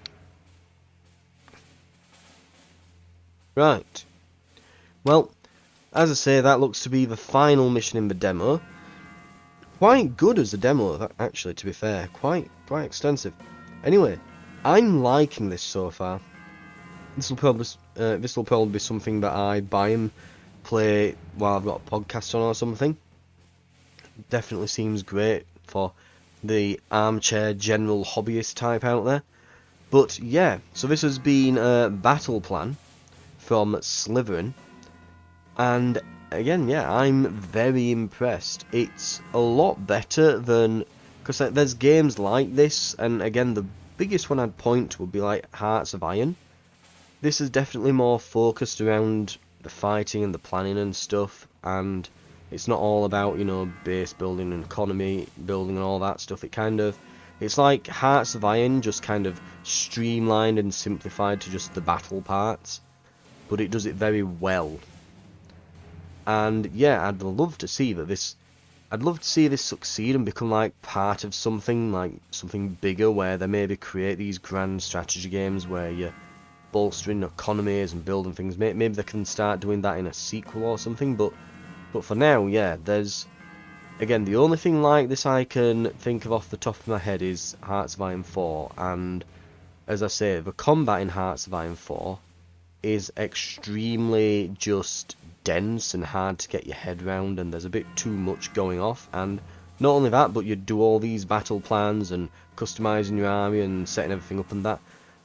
Right. Well, as I say, that looks to be the final mission in the demo. Quite good as a demo, actually, to be fair. Quite extensive. Anyway, I'm liking this so far. This will probably be something that I buy and play while I've got a podcast on or something. Definitely seems great for the armchair general hobbyist type out there. But yeah, so this has been Battleplan from Slytherin. And again, yeah, I'm very impressed. It's a lot better than... because there's games like this, and again, the biggest one I'd point to would be like Hearts of Iron. This is definitely more focused around the fighting and the planning and stuff, and it's not all about, you know, base building and economy building and all that stuff. It's like Hearts of Iron, just kind of streamlined and simplified to just the battle parts, but it does it very well. And yeah, I'd love to see this succeed and become like part of something bigger, where they maybe create these grand strategy games where you're bolstering economies and building things. Maybe they can start doing that in a sequel or something, but for now, yeah, there's... Again, the only thing like this I can think of off the top of my head is Hearts of Iron 4, and as I say, the combat in Hearts of Iron 4 is extremely just dense and hard to get your head around, and there's a bit too much going off. And not only that, but you do all these battle plans and customizing your army and setting everything up and that,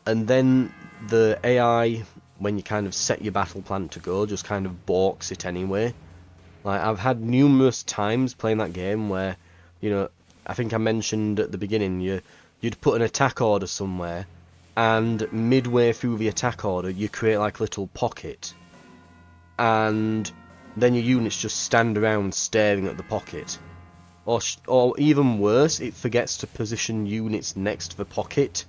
and then the AI, when you kind of set your battle plan to go, just kind of balks it anyway. Like, I've had numerous times playing that game where, you know, I think I mentioned at the beginning, you'd put an attack order somewhere, and midway through the attack order you create like a little pocket, and then your units just stand around staring at the pocket. Or even worse, it forgets to position units next to the pocket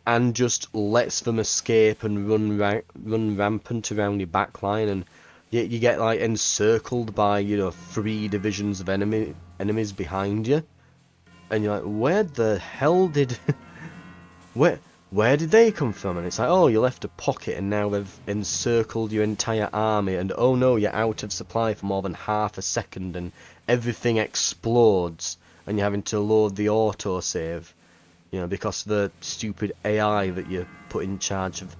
and just lets them escape and run rampant around your backline, and you get like encircled by, you know, 3 divisions of enemies behind you, and you're like, where the hell did where did they come from? And it's like, oh, you left a pocket and now they've encircled your entire army, and oh no, you're out of supply for more than half a second, and everything explodes, and you're having to load the autosave, you know, because the stupid AI that you put in charge of,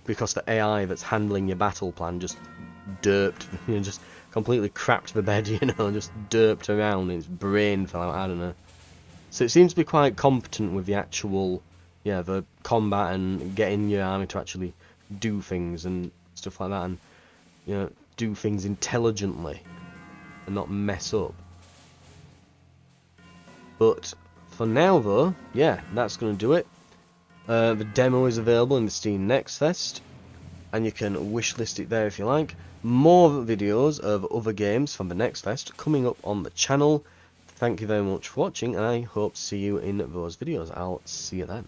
because the AI that's handling your battle plan just derped, you know, just completely crapped the bed, you know, just derped around, and its brain fell out, I don't know. So it seems to be quite competent with the actual, yeah, the combat and getting your army to actually do things and stuff like that, and, you know, do things intelligently and not mess up. But for now though, yeah, that's going to do it. The demo is available in the Steam Next Fest, and you can wishlist it there if you like. More videos of other games from the Next Fest coming up on the channel. Thank you very much for watching, and I hope to see you in those videos. I'll see you then.